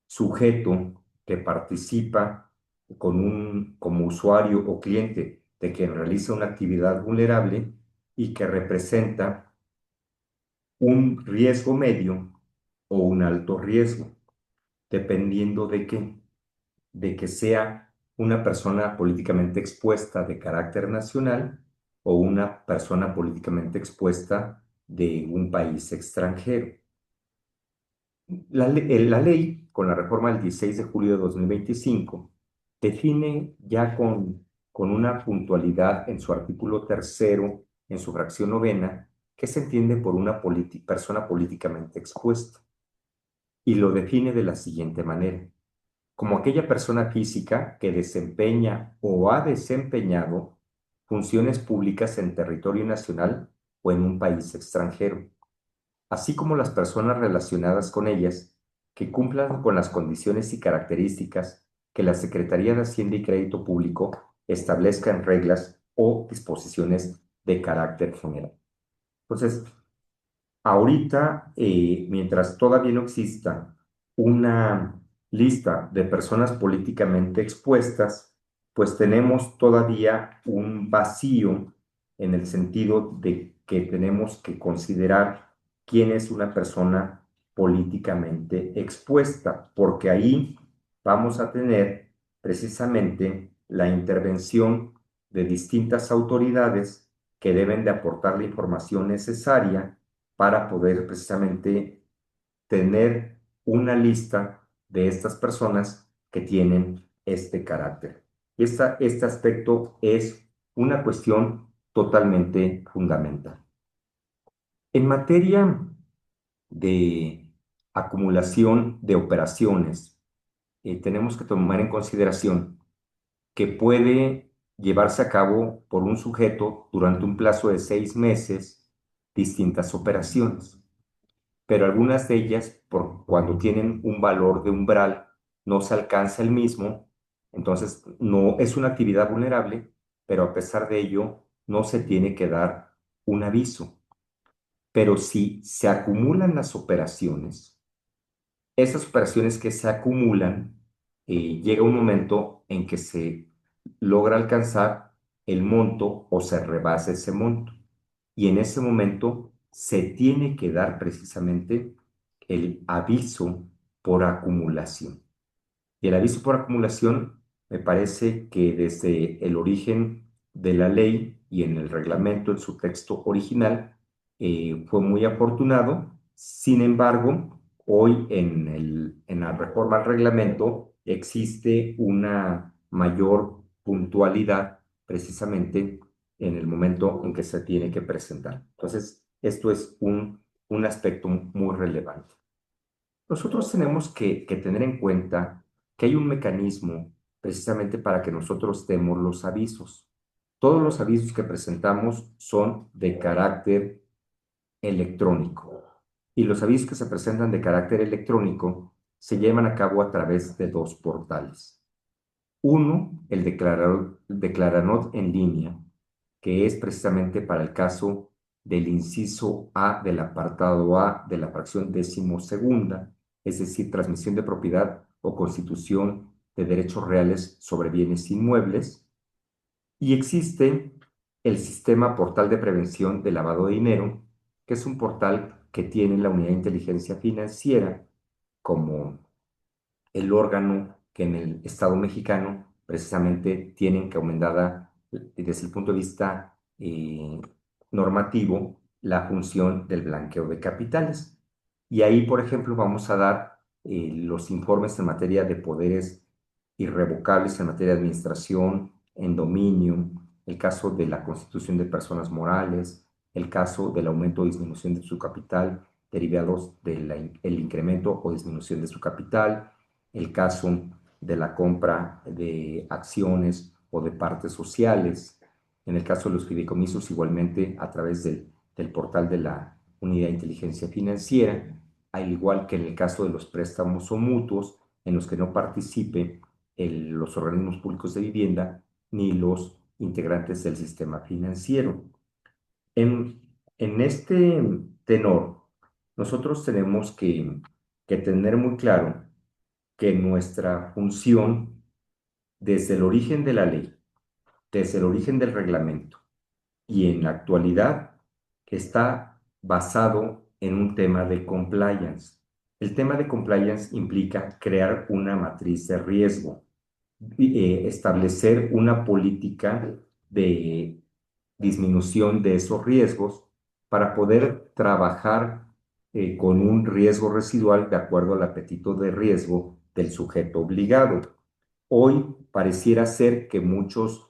sujeto que participa como usuario o cliente de quien realiza una actividad vulnerable y que representa un riesgo medio o un alto riesgo, dependiendo de que sea una persona políticamente expuesta de carácter nacional o una persona políticamente expuesta de un país extranjero. La ley, con la reforma del 16 de julio de 2025, define ya con una puntualidad en su artículo tercero, en su fracción novena, qué se entiende por una persona políticamente expuesta. Y lo define de la siguiente manera: como aquella persona física que desempeña o ha desempeñado funciones públicas en territorio nacional o en un país extranjero, así como las personas relacionadas con ellas que cumplan con las condiciones y características que la Secretaría de Hacienda y Crédito Público establezca en reglas o disposiciones de carácter general. Entonces, ahorita, mientras todavía no exista una lista de personas políticamente expuestas, pues tenemos todavía un vacío en el sentido de que tenemos que considerar quién es una persona políticamente expuesta, porque ahí vamos a tener precisamente la intervención de distintas autoridades que deben de aportar la información necesaria para poder precisamente tener una lista de estas personas que tienen este carácter. Este aspecto es una cuestión totalmente fundamental. En materia de acumulación de operaciones, tenemos que tomar en consideración que puede llevarse a cabo por un sujeto durante un plazo de 6 meses distintas operaciones, pero algunas de ellas, cuando tienen un valor de umbral, no se alcanza el mismo, entonces no es una actividad vulnerable, pero a pesar de ello no se tiene que dar un aviso. Pero si se acumulan las operaciones, esas operaciones que se acumulan, llega un momento en que se logra alcanzar el monto o se rebasa ese monto. Y en ese momento se tiene que dar precisamente el aviso por acumulación. Y el aviso por acumulación me parece que desde el origen de la ley y en el reglamento, en su texto original, fue muy afortunado. Sin embargo, hoy en la reforma al reglamento existe una mayor puntualidad precisamente en el momento en que se tiene que presentar. Entonces, esto es un aspecto muy relevante. Nosotros tenemos que tener en cuenta que hay un mecanismo precisamente para que nosotros demos los avisos. Todos los avisos que presentamos son de carácter electrónico y los avisos que se presentan de carácter electrónico se llevan a cabo a través de dos portales. Uno, el Declaranot en línea, que es precisamente para el caso del inciso A del apartado A de la fracción 12ª, es decir, transmisión de propiedad o constitución de derechos reales sobre bienes inmuebles. Y existe el sistema Portal de Prevención de Lavado de Dinero, que es un portal que tiene la Unidad de Inteligencia Financiera como el órgano que en el Estado mexicano precisamente tiene encomendada desde el punto de vista normativo la función del blanqueo de capitales. Y ahí, por ejemplo, vamos a dar los informes en materia de poderes irrevocables, en materia de administración, en dominio, el caso de la constitución de personas morales, el caso del aumento o disminución de su capital derivados del incremento o disminución de su capital, el caso de la compra de acciones o de partes sociales, en el caso de los fideicomisos igualmente a través del portal de la Unidad de Inteligencia Financiera, al igual que en el caso de los préstamos o mutuos en los que no participen los organismos públicos de vivienda ni los integrantes del sistema financiero. En, en este tenor, nosotros tenemos que tener muy claro que nuestra función, desde el origen de la ley, desde el origen del reglamento y en la actualidad, está basado en un tema de compliance. El tema de compliance implica crear una matriz de riesgo, establecer una política de disminución de esos riesgos para poder trabajar con un riesgo residual de acuerdo al apetito de riesgo del sujeto obligado. Hoy pareciera ser que muchas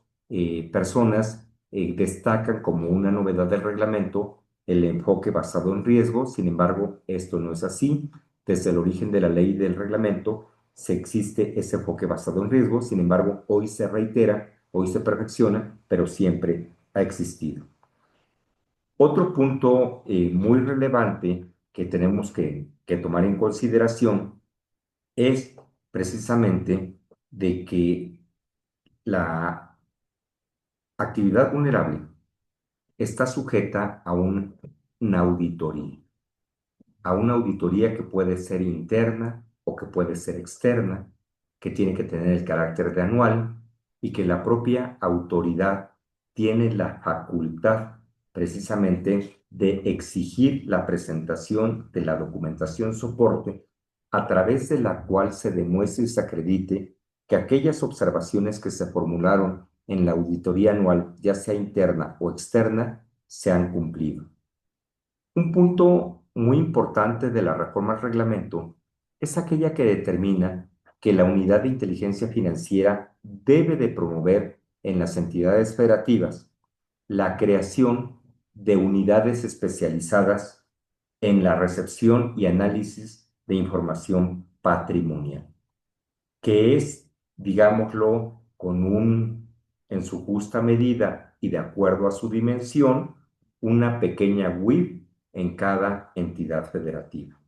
personas destacan como una novedad del reglamento el enfoque basado en riesgo. Sin embargo, esto no es así. Desde el origen de la ley y del reglamento se existe ese enfoque basado en riesgo. Sin embargo, hoy se reitera, hoy se perfecciona, pero siempre ha existido. Otro punto muy relevante que tenemos que tomar en consideración es precisamente de que la actividad vulnerable está sujeta a una auditoría, que puede ser interna o que puede ser externa, que tiene que tener el carácter de anual y que la propia autoridad tiene la facultad precisamente de exigir la presentación de la documentación soporte a través de la cual se demuestre y se acredite que aquellas observaciones que se formularon en la auditoría anual, ya sea interna o externa, se han cumplido. Un punto muy importante de la reforma al reglamento es aquella que determina que la unidad de inteligencia financiera debe de promover en las entidades federativas la creación de unidades especializadas en la recepción y análisis de información patrimonial, que es, digámoslo, en su justa medida y de acuerdo a su dimensión, una pequeña WIB en cada entidad federativa.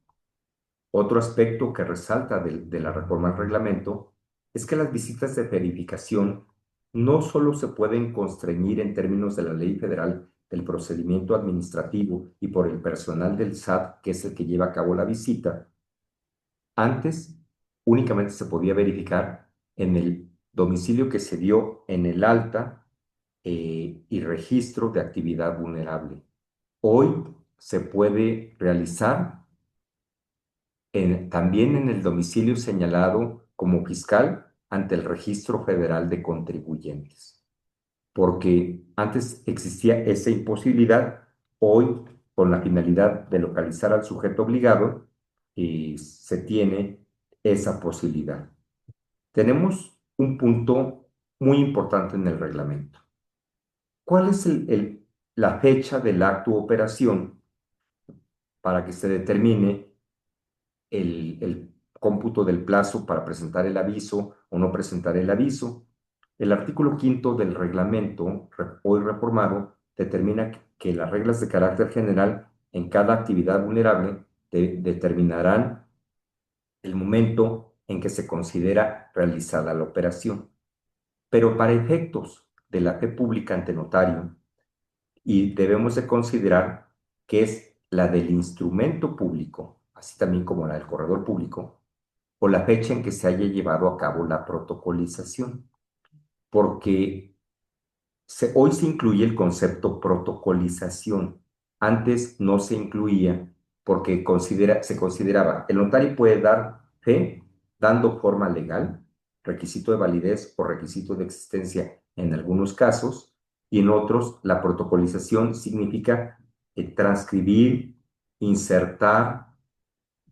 Otro aspecto que resalta de la reforma al reglamento es que las visitas de verificación no solo se pueden constreñir en términos de la ley federal del procedimiento administrativo y por el personal del SAT, que es el que lleva a cabo la visita. Antes únicamente se podía verificar en el domicilio que se dio en el alta y registro de actividad vulnerable. Hoy se puede realizar también en el domicilio señalado como fiscal ante el Registro Federal de Contribuyentes, porque antes existía esa imposibilidad. Hoy, con la finalidad de localizar al sujeto obligado, se tiene esa posibilidad. Tenemos un punto muy importante en el reglamento. ¿Cuál es la fecha del acto o operación para que se determine el cómputo del plazo para presentar el aviso o no presentar el aviso? El artículo 5 del reglamento, hoy reformado, determina que las reglas de carácter general en cada actividad vulnerable determinarán el momento en que se considera realizada la operación. Pero para efectos de la fe pública ante notario y debemos de considerar que es la del instrumento público, así también como la del corredor público, o la fecha en que se haya llevado a cabo la protocolización, porque hoy se incluye el concepto protocolización. Antes no se incluía porque se consideraba, el notario puede dar fe dando forma legal, requisito de validez o requisito de existencia en algunos casos, y en otros la protocolización significa transcribir, insertar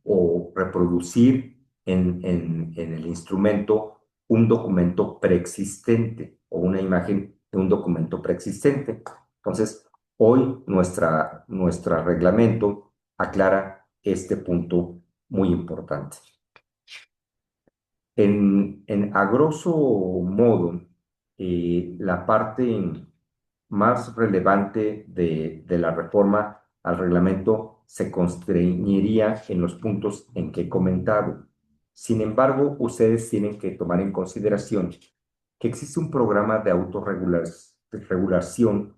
o reproducir en el instrumento un documento preexistente o una imagen de un documento preexistente. Entonces, hoy nuestro reglamento aclara este punto muy importante. A grosso modo, la parte más relevante de la reforma al reglamento se constreñiría en los puntos en que he comentado. Sin embargo, ustedes tienen que tomar en consideración que existe un programa de regularización,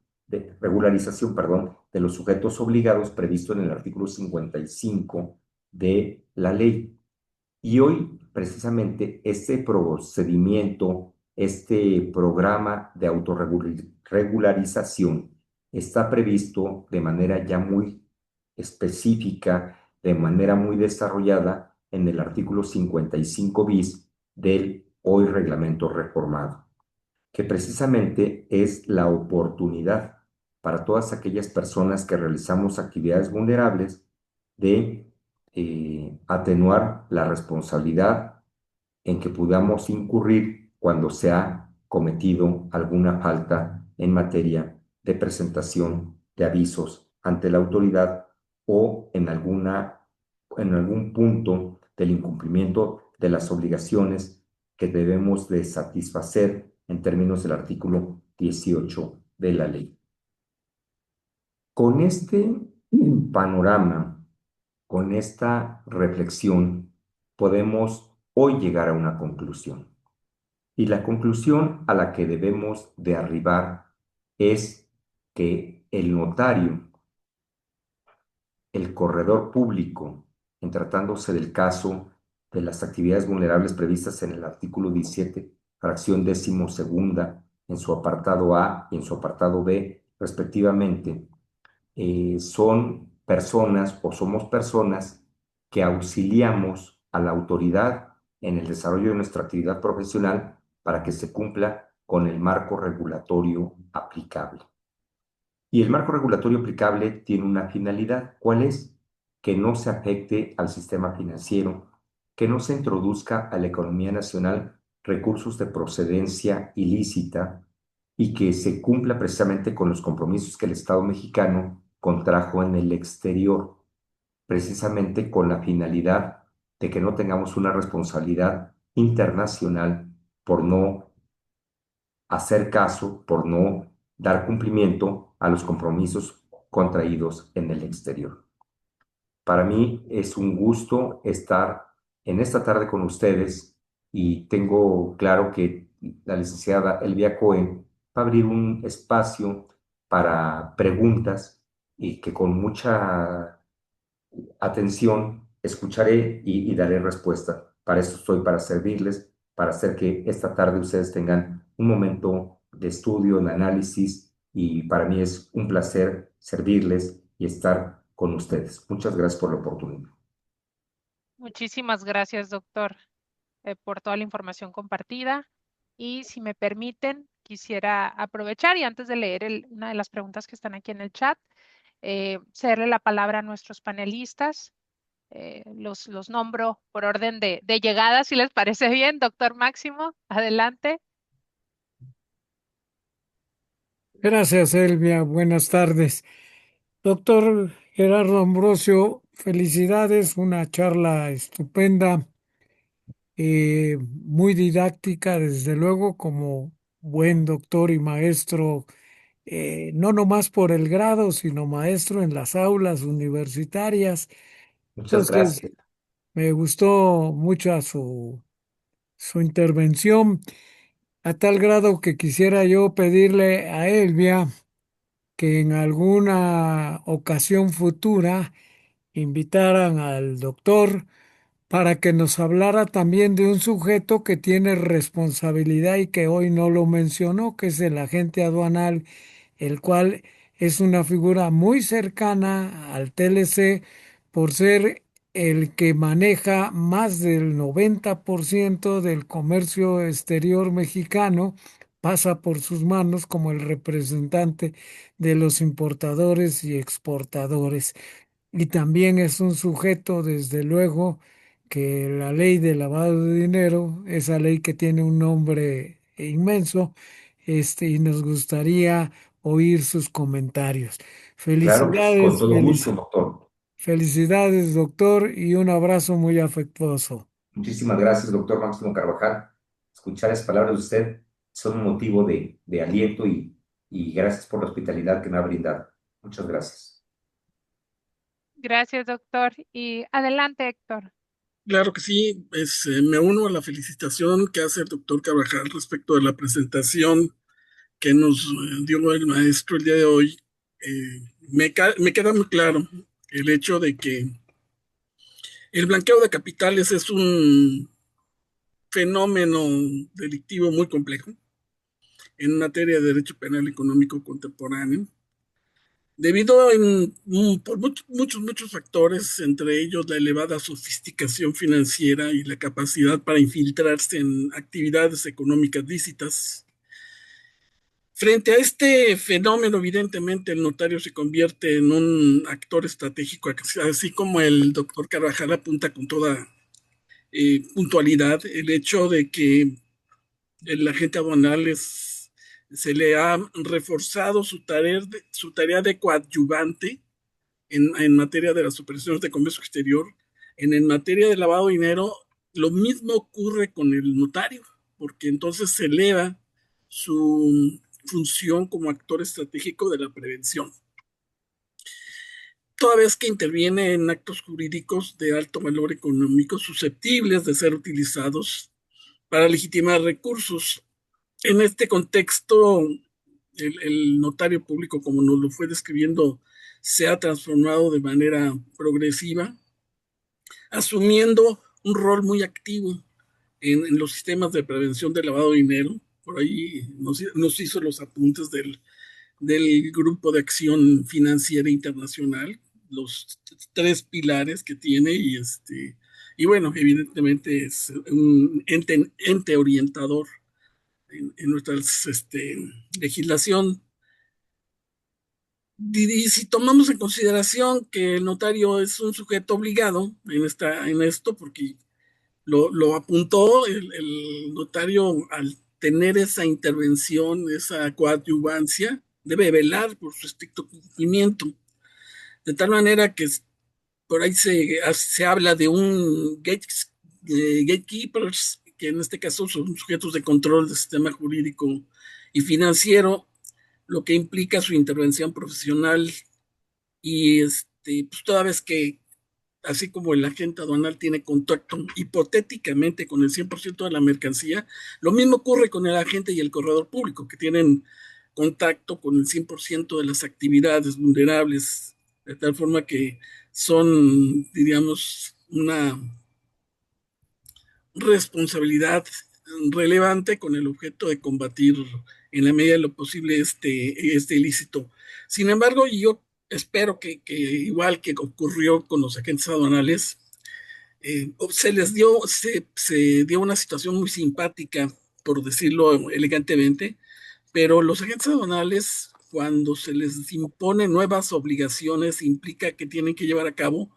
perdón, de los sujetos obligados previsto en el artículo 55 de la ley. Y hoy, precisamente, este procedimiento, este programa de autorregularización está previsto de manera ya muy específica, de manera muy desarrollada en el artículo 55 bis del hoy reglamento reformado, que precisamente es la oportunidad para todas aquellas personas que realizamos actividades vulnerables de atenuar la responsabilidad en que podamos incurrir cuando se ha cometido alguna falta en materia de presentación de avisos ante la autoridad o en algún punto del incumplimiento de las obligaciones que debemos de satisfacer en términos del artículo 18 de la ley. Con este panorama, con esta reflexión, podemos hoy llegar a una conclusión. Y la conclusión a la que debemos de arribar es que el notario, el corredor público, en tratándose del caso de las actividades vulnerables previstas en el artículo 17, fracción décimo segunda, en su apartado A y en su apartado B, respectivamente, son personas o somos personas que auxiliamos a la autoridad en el desarrollo de nuestra actividad profesional para que se cumpla con el marco regulatorio aplicable. Y el marco regulatorio aplicable tiene una finalidad. ¿Cuál es? Que no se afecte al sistema financiero, que no se introduzca a la economía nacional recursos de procedencia ilícita y que se cumpla precisamente con los compromisos que el Estado mexicano contrajo en el exterior, precisamente con la finalidad de que no tengamos una responsabilidad internacional por no hacer caso, por no dar cumplimiento a los compromisos contraídos en el exterior. Para mí es un gusto estar en esta tarde con ustedes y tengo claro que la licenciada Elvia Cohen va a abrir un espacio para preguntas y que con mucha atención escucharé y daré respuesta. Para eso estoy, para servirles, para hacer que esta tarde ustedes tengan un momento de estudio, de análisis, y para mí es un placer servirles y estar con ustedes. Muchas gracias por la oportunidad. Muchísimas gracias, doctor, por toda la información compartida. Y si me permiten, quisiera aprovechar y antes de leer una de las preguntas que están aquí en el chat, cederle la palabra a nuestros panelistas. Los nombro por orden de llegada, si les parece bien. Doctor Máximo, adelante. Gracias, Elvia. Buenas tardes. Doctor Gerardo Ambrosio, felicidades, una charla estupenda, muy didáctica, desde luego, como buen doctor y maestro, no nomás por el grado, sino maestro en las aulas universitarias. Muchas Entonces, gracias. me gustó mucho su intervención, a tal grado que quisiera yo pedirle a Elvia que en alguna ocasión futura invitaran al doctor para que nos hablara también de un sujeto que tiene responsabilidad y que hoy no lo mencionó, que es el agente aduanal, el cual es una figura muy cercana al TLC por ser el que maneja más del 90% del comercio exterior mexicano, pasa por sus manos como el representante de los importadores y exportadores. Y también es un sujeto, desde luego, que la ley de lavado de dinero, esa ley que tiene un nombre inmenso, y nos gustaría oír sus comentarios. Claro que sí, con Felicidades, todo gusto, doctor. felicidades, doctor, y un abrazo muy afectuoso. Muchísimas gracias, doctor Máximo Carvajal. Escuchar esas palabras de usted son un motivo de aliento y gracias por la hospitalidad que me ha brindado. Muchas gracias. Gracias, doctor. Y adelante, Héctor. Claro que sí, me uno a la felicitación que hace el doctor Carvajal respecto de la presentación que nos dio el maestro el día de hoy. Me queda muy claro el hecho de que el blanqueo de capitales es un fenómeno delictivo muy complejo en materia de derecho penal económico contemporáneo, debido por muchos factores, entre ellos la elevada sofisticación financiera y la capacidad para infiltrarse en actividades económicas lícitas. Frente a este fenómeno, evidentemente, el notario se convierte en un actor estratégico, así como el doctor Carvajal apunta con toda puntualidad el hecho de que el agente aduanal se le ha reforzado su tarea de coadyuvante en materia de las operaciones de comercio exterior. En materia de lavado de dinero, lo mismo ocurre con el notario, porque entonces se eleva su función como actor estratégico de la prevención, toda vez que interviene en actos jurídicos de alto valor económico susceptibles de ser utilizados para legitimar recursos. En este contexto, el notario público, como nos lo fue describiendo, se ha transformado de manera progresiva, asumiendo un rol muy activo en los sistemas de prevención del lavado de dinero. Por ahí nos hizo los apuntes del Grupo de Acción Financiera Internacional, los tres pilares que tiene y bueno, evidentemente es un ente orientador en nuestra legislación. Y si tomamos en consideración que el notario es un sujeto obligado en esto, porque lo apuntó el notario al tener esa intervención, esa coadyuvancia, debe velar por su estricto cumplimiento, de tal manera que por ahí se habla de gatekeepers, que en este caso son sujetos de control del sistema jurídico y financiero, lo que implica su intervención profesional y pues toda vez que, así como el agente aduanal tiene contacto hipotéticamente con el 100% de la mercancía, lo mismo ocurre con el agente y el corredor público, que tienen contacto con el 100% de las actividades vulnerables, de tal forma que son, diríamos, una responsabilidad relevante con el objeto de combatir en la medida de lo posible este ilícito. Sin embargo, yo espero que igual que ocurrió con los agentes aduanales, se dio una situación muy simpática, por decirlo elegantemente, pero los agentes aduanales, cuando se les imponen nuevas obligaciones, implica que tienen que llevar a cabo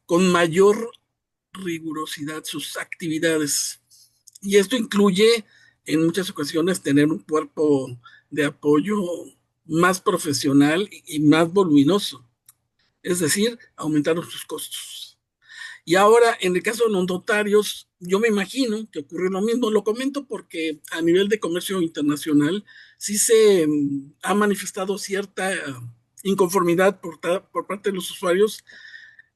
con mayor rigurosidad sus actividades. Y esto incluye en muchas ocasiones tener un cuerpo de apoyo más profesional y más voluminoso, es decir, aumentar sus costos. Y ahora, en el caso de los notarios, yo me imagino que ocurre lo mismo. Lo comento porque a nivel de comercio internacional sí se ha manifestado cierta inconformidad por parte de los usuarios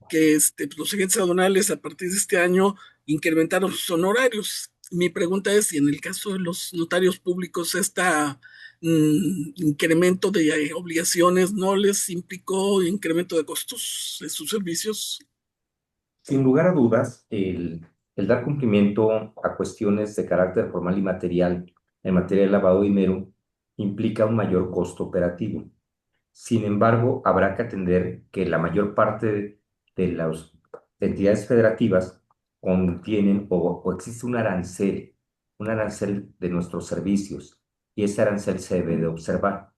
que los agentes aduanales a partir de este año incrementaron sus honorarios. Mi pregunta es si en el caso de los notarios públicos esta incremento de obligaciones, ¿no les implicó incremento de costos de sus servicios? Sin lugar a dudas, el dar cumplimiento a cuestiones de carácter formal y material en materia de lavado de dinero implica un mayor costo operativo. Sin embargo, habrá que atender que la mayor parte de las entidades federativas contienen o existe un arancel de nuestros servicios, y ese arancel se debe de observar.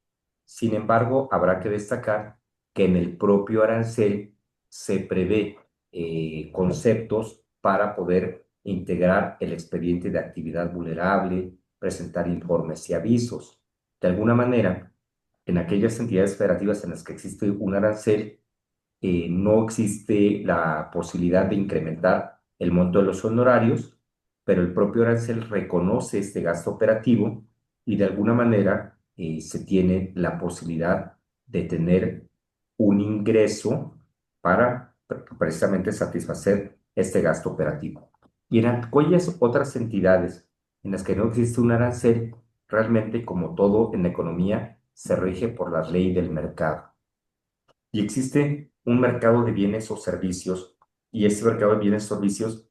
Sin embargo, habrá que destacar que en el propio arancel se prevé conceptos para poder integrar el expediente de actividad vulnerable, presentar informes y avisos. De alguna manera, en aquellas entidades federativas en las que existe un arancel, no existe la posibilidad de incrementar el monto de los honorarios, pero el propio arancel reconoce este gasto operativo y de alguna manera se tiene la posibilidad de tener un ingreso para precisamente satisfacer este gasto operativo. Y en aquellas otras entidades en las que no existe un arancel, realmente, como todo en la economía, se rige por la ley del mercado. Y existe un mercado de bienes o servicios, y ese mercado de bienes o servicios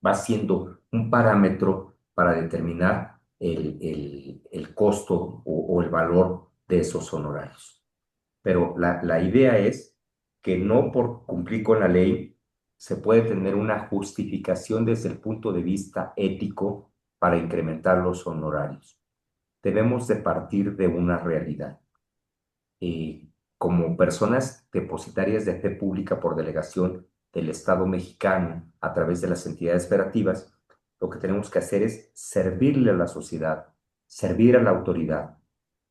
va siendo un parámetro para determinar el costo o el valor de esos honorarios. Pero la idea es que no por cumplir con la ley se puede tener una justificación desde el punto de vista ético para incrementar los honorarios. Debemos de partir de una realidad. Como personas depositarias de fe pública por delegación del Estado mexicano a través de las entidades federativas, lo que tenemos que hacer es servirle a la sociedad, servir a la autoridad.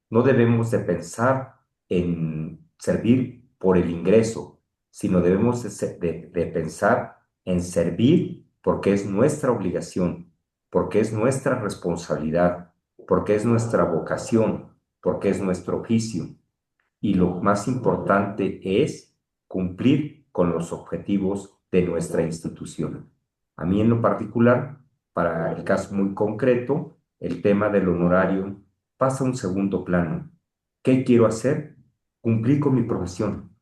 No debemos de pensar en servir por el ingreso, sino debemos de pensar en servir porque es nuestra obligación, porque es nuestra responsabilidad, porque es nuestra vocación, porque es nuestro oficio. Y lo más importante es cumplir con los objetivos de nuestra institución. A mí en lo particular, para el caso muy concreto, el tema del honorario pasa a un segundo plano. ¿Qué quiero hacer? Cumplir con mi profesión,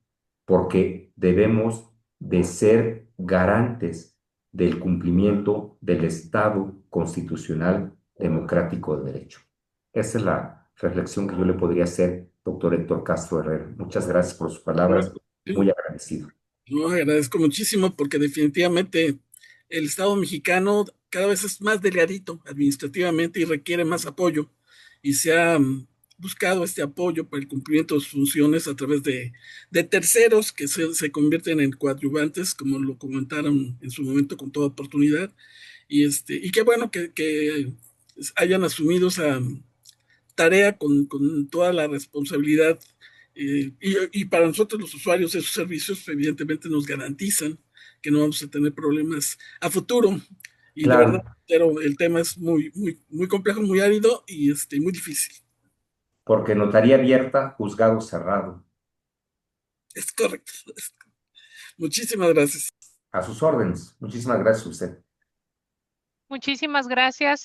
porque debemos de ser garantes del cumplimiento del Estado constitucional democrático de derecho. Esa es la reflexión que yo le podría hacer, doctor Héctor Castro Herrera. Muchas gracias por sus palabras, muy agradecido. No, agradezco muchísimo porque definitivamente el Estado mexicano cada vez es más delgadito administrativamente y requiere más apoyo. Y se ha buscado este apoyo para el cumplimiento de sus funciones a través de terceros que se convierten en coadyuvantes, como lo comentaron en su momento con toda oportunidad. Y qué bueno que hayan asumido esa tarea con toda la responsabilidad. Y para nosotros los usuarios de esos servicios, evidentemente nos garantizan que no vamos a tener problemas a futuro. Y de verdad, Claro, pero el tema es muy, muy, muy complejo, muy árido y muy difícil. porque notaría abierta, juzgado cerrado. Es correcto. Muchísimas gracias. A sus órdenes. Muchísimas gracias a usted. Muchísimas gracias,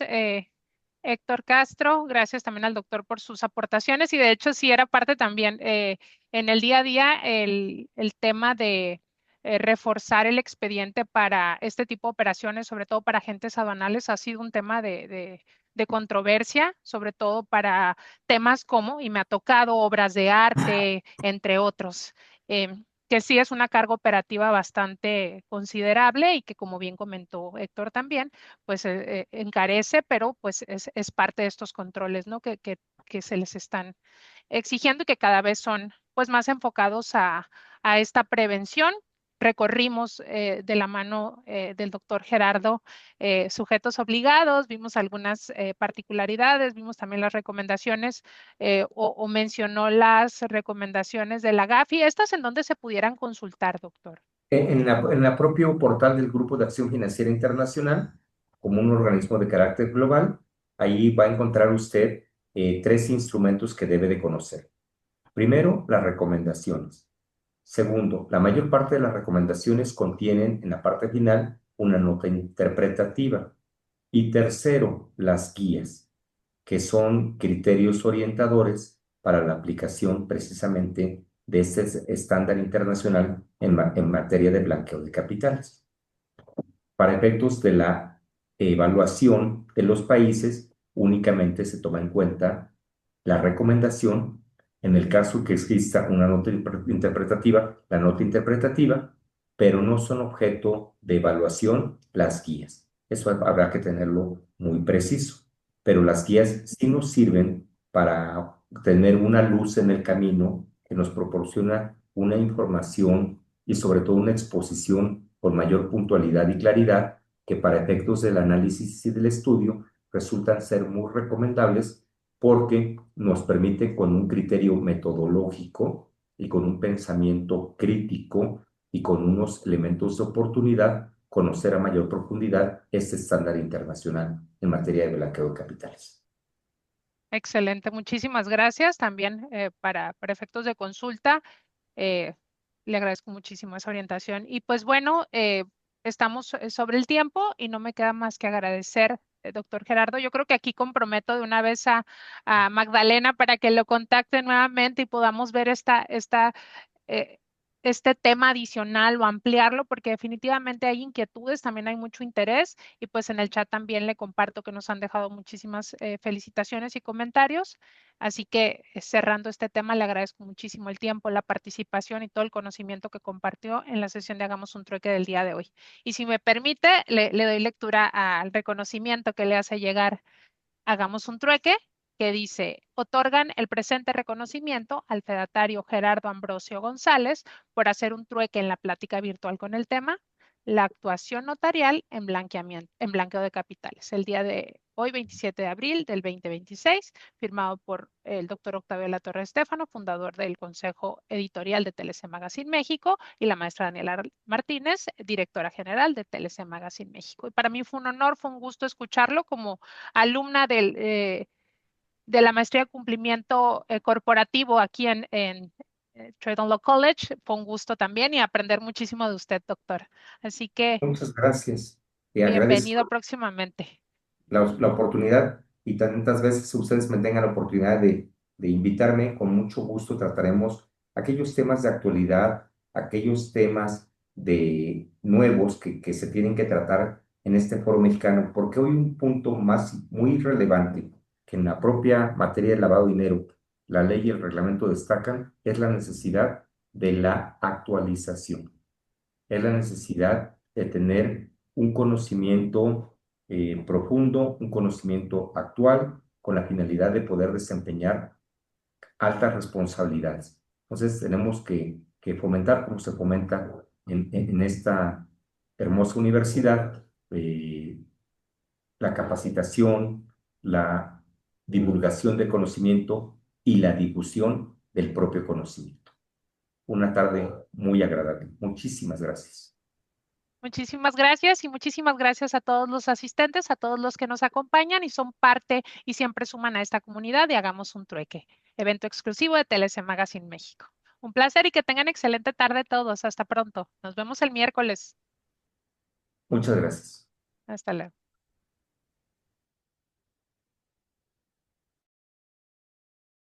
Héctor Castro. Gracias también al doctor por sus aportaciones. Y de hecho, sí era parte también en el día a día el tema de reforzar el expediente para este tipo de operaciones, sobre todo para agentes aduanales, ha sido un tema de controversia, sobre todo para temas como, y me ha tocado, obras de arte, entre otros. Que sí es una carga operativa bastante considerable y que, como bien comentó Héctor también, pues encarece, pero pues es parte de estos controles, ¿no? Que se les están exigiendo y que cada vez son pues más enfocados a esta prevención. Recorrimos de la mano del doctor Gerardo sujetos obligados, vimos algunas particularidades, vimos también las recomendaciones o mencionó las recomendaciones de la GAFI. ¿Estas en dónde se pudieran consultar, doctor? En la propio portal del Grupo de Acción Financiera Internacional, como un organismo de carácter global, ahí va a encontrar usted tres instrumentos que debe de conocer. Primero, las recomendaciones. Segundo, la mayor parte de las recomendaciones contienen en la parte final una nota interpretativa. Y tercero, las guías. que son criterios orientadores para la aplicación precisamente de este estándar internacional en materia de blanqueo de capitales. Para efectos de la evaluación de los países, únicamente se toma en cuenta la recomendación en el caso que exista una nota interpretativa, la nota interpretativa, pero no son objeto de evaluación las guías. Eso habrá que tenerlo muy preciso, pero las guías sí nos sirven para tener una luz en el camino que nos proporciona una información y sobre todo una exposición con mayor puntualidad y claridad que para efectos del análisis y del estudio resultan ser muy recomendables porque nos permite con un criterio metodológico y con un pensamiento crítico y con unos elementos de oportunidad conocer a mayor profundidad este estándar internacional en materia de blanqueo de capitales. Excelente, muchísimas gracias. También para efectos de consulta, eh, le agradezco muchísimo esa orientación. Y pues bueno, estamos sobre el tiempo y no me queda más que agradecer, doctor Gerardo. Yo creo que aquí comprometo de una vez a Magdalena para que lo contacte nuevamente y podamos ver eh, este tema adicional o ampliarlo, porque definitivamente hay inquietudes, también hay mucho interés y pues en el chat también le comparto que nos han dejado muchísimas felicitaciones y comentarios. Así que cerrando este tema, le agradezco muchísimo el tiempo, la participación y todo el conocimiento que compartió en la sesión de Hagamos un Trueque del día de hoy. Y si me permite, le doy lectura al reconocimiento que le hace llegar Hagamos un Trueque, que dice: otorgan el presente reconocimiento al fedatario Gerardo Ambrosio González por hacer un trueque en la plática virtual con el tema la actuación notarial en blanqueo de capitales. El día de hoy, 27 de abril del 2026, firmado por el doctor Octavio Latorre Estéfano, fundador del Consejo Editorial de TLC Magazine México, y la maestra Daniela Martínez, directora general de TLC Magazine México. Y para mí fue un honor, fue un gusto escucharlo como alumna de la maestría de cumplimiento corporativo aquí en Trade and Law College. Fue un gusto también y aprender muchísimo de usted, doctor. Así que Muchas gracias. Te bienvenido agradezco próximamente. la oportunidad y tantas veces ustedes me tengan la oportunidad de invitarme, con mucho gusto trataremos aquellos temas de actualidad, aquellos temas de nuevos que se tienen que tratar en este foro mexicano, porque hoy un punto más muy relevante que en la propia materia de lavado de dinero, la ley y el reglamento destacan, es la necesidad de la actualización, es la necesidad de tener un conocimiento profundo, un conocimiento actual, con la finalidad de poder desempeñar altas responsabilidades. Entonces tenemos que fomentar, como se fomenta en esta hermosa universidad, la capacitación, la divulgación de conocimiento y la difusión del propio conocimiento. Una tarde muy agradable. Muchísimas gracias. Muchísimas gracias y muchísimas gracias a todos los asistentes, a todos los que nos acompañan y son parte y siempre suman a esta comunidad de Hagamos un Trueque, evento exclusivo de TLC Magazine México. Un placer y que tengan excelente tarde todos. Hasta pronto. Nos vemos el miércoles. Muchas gracias. Hasta luego.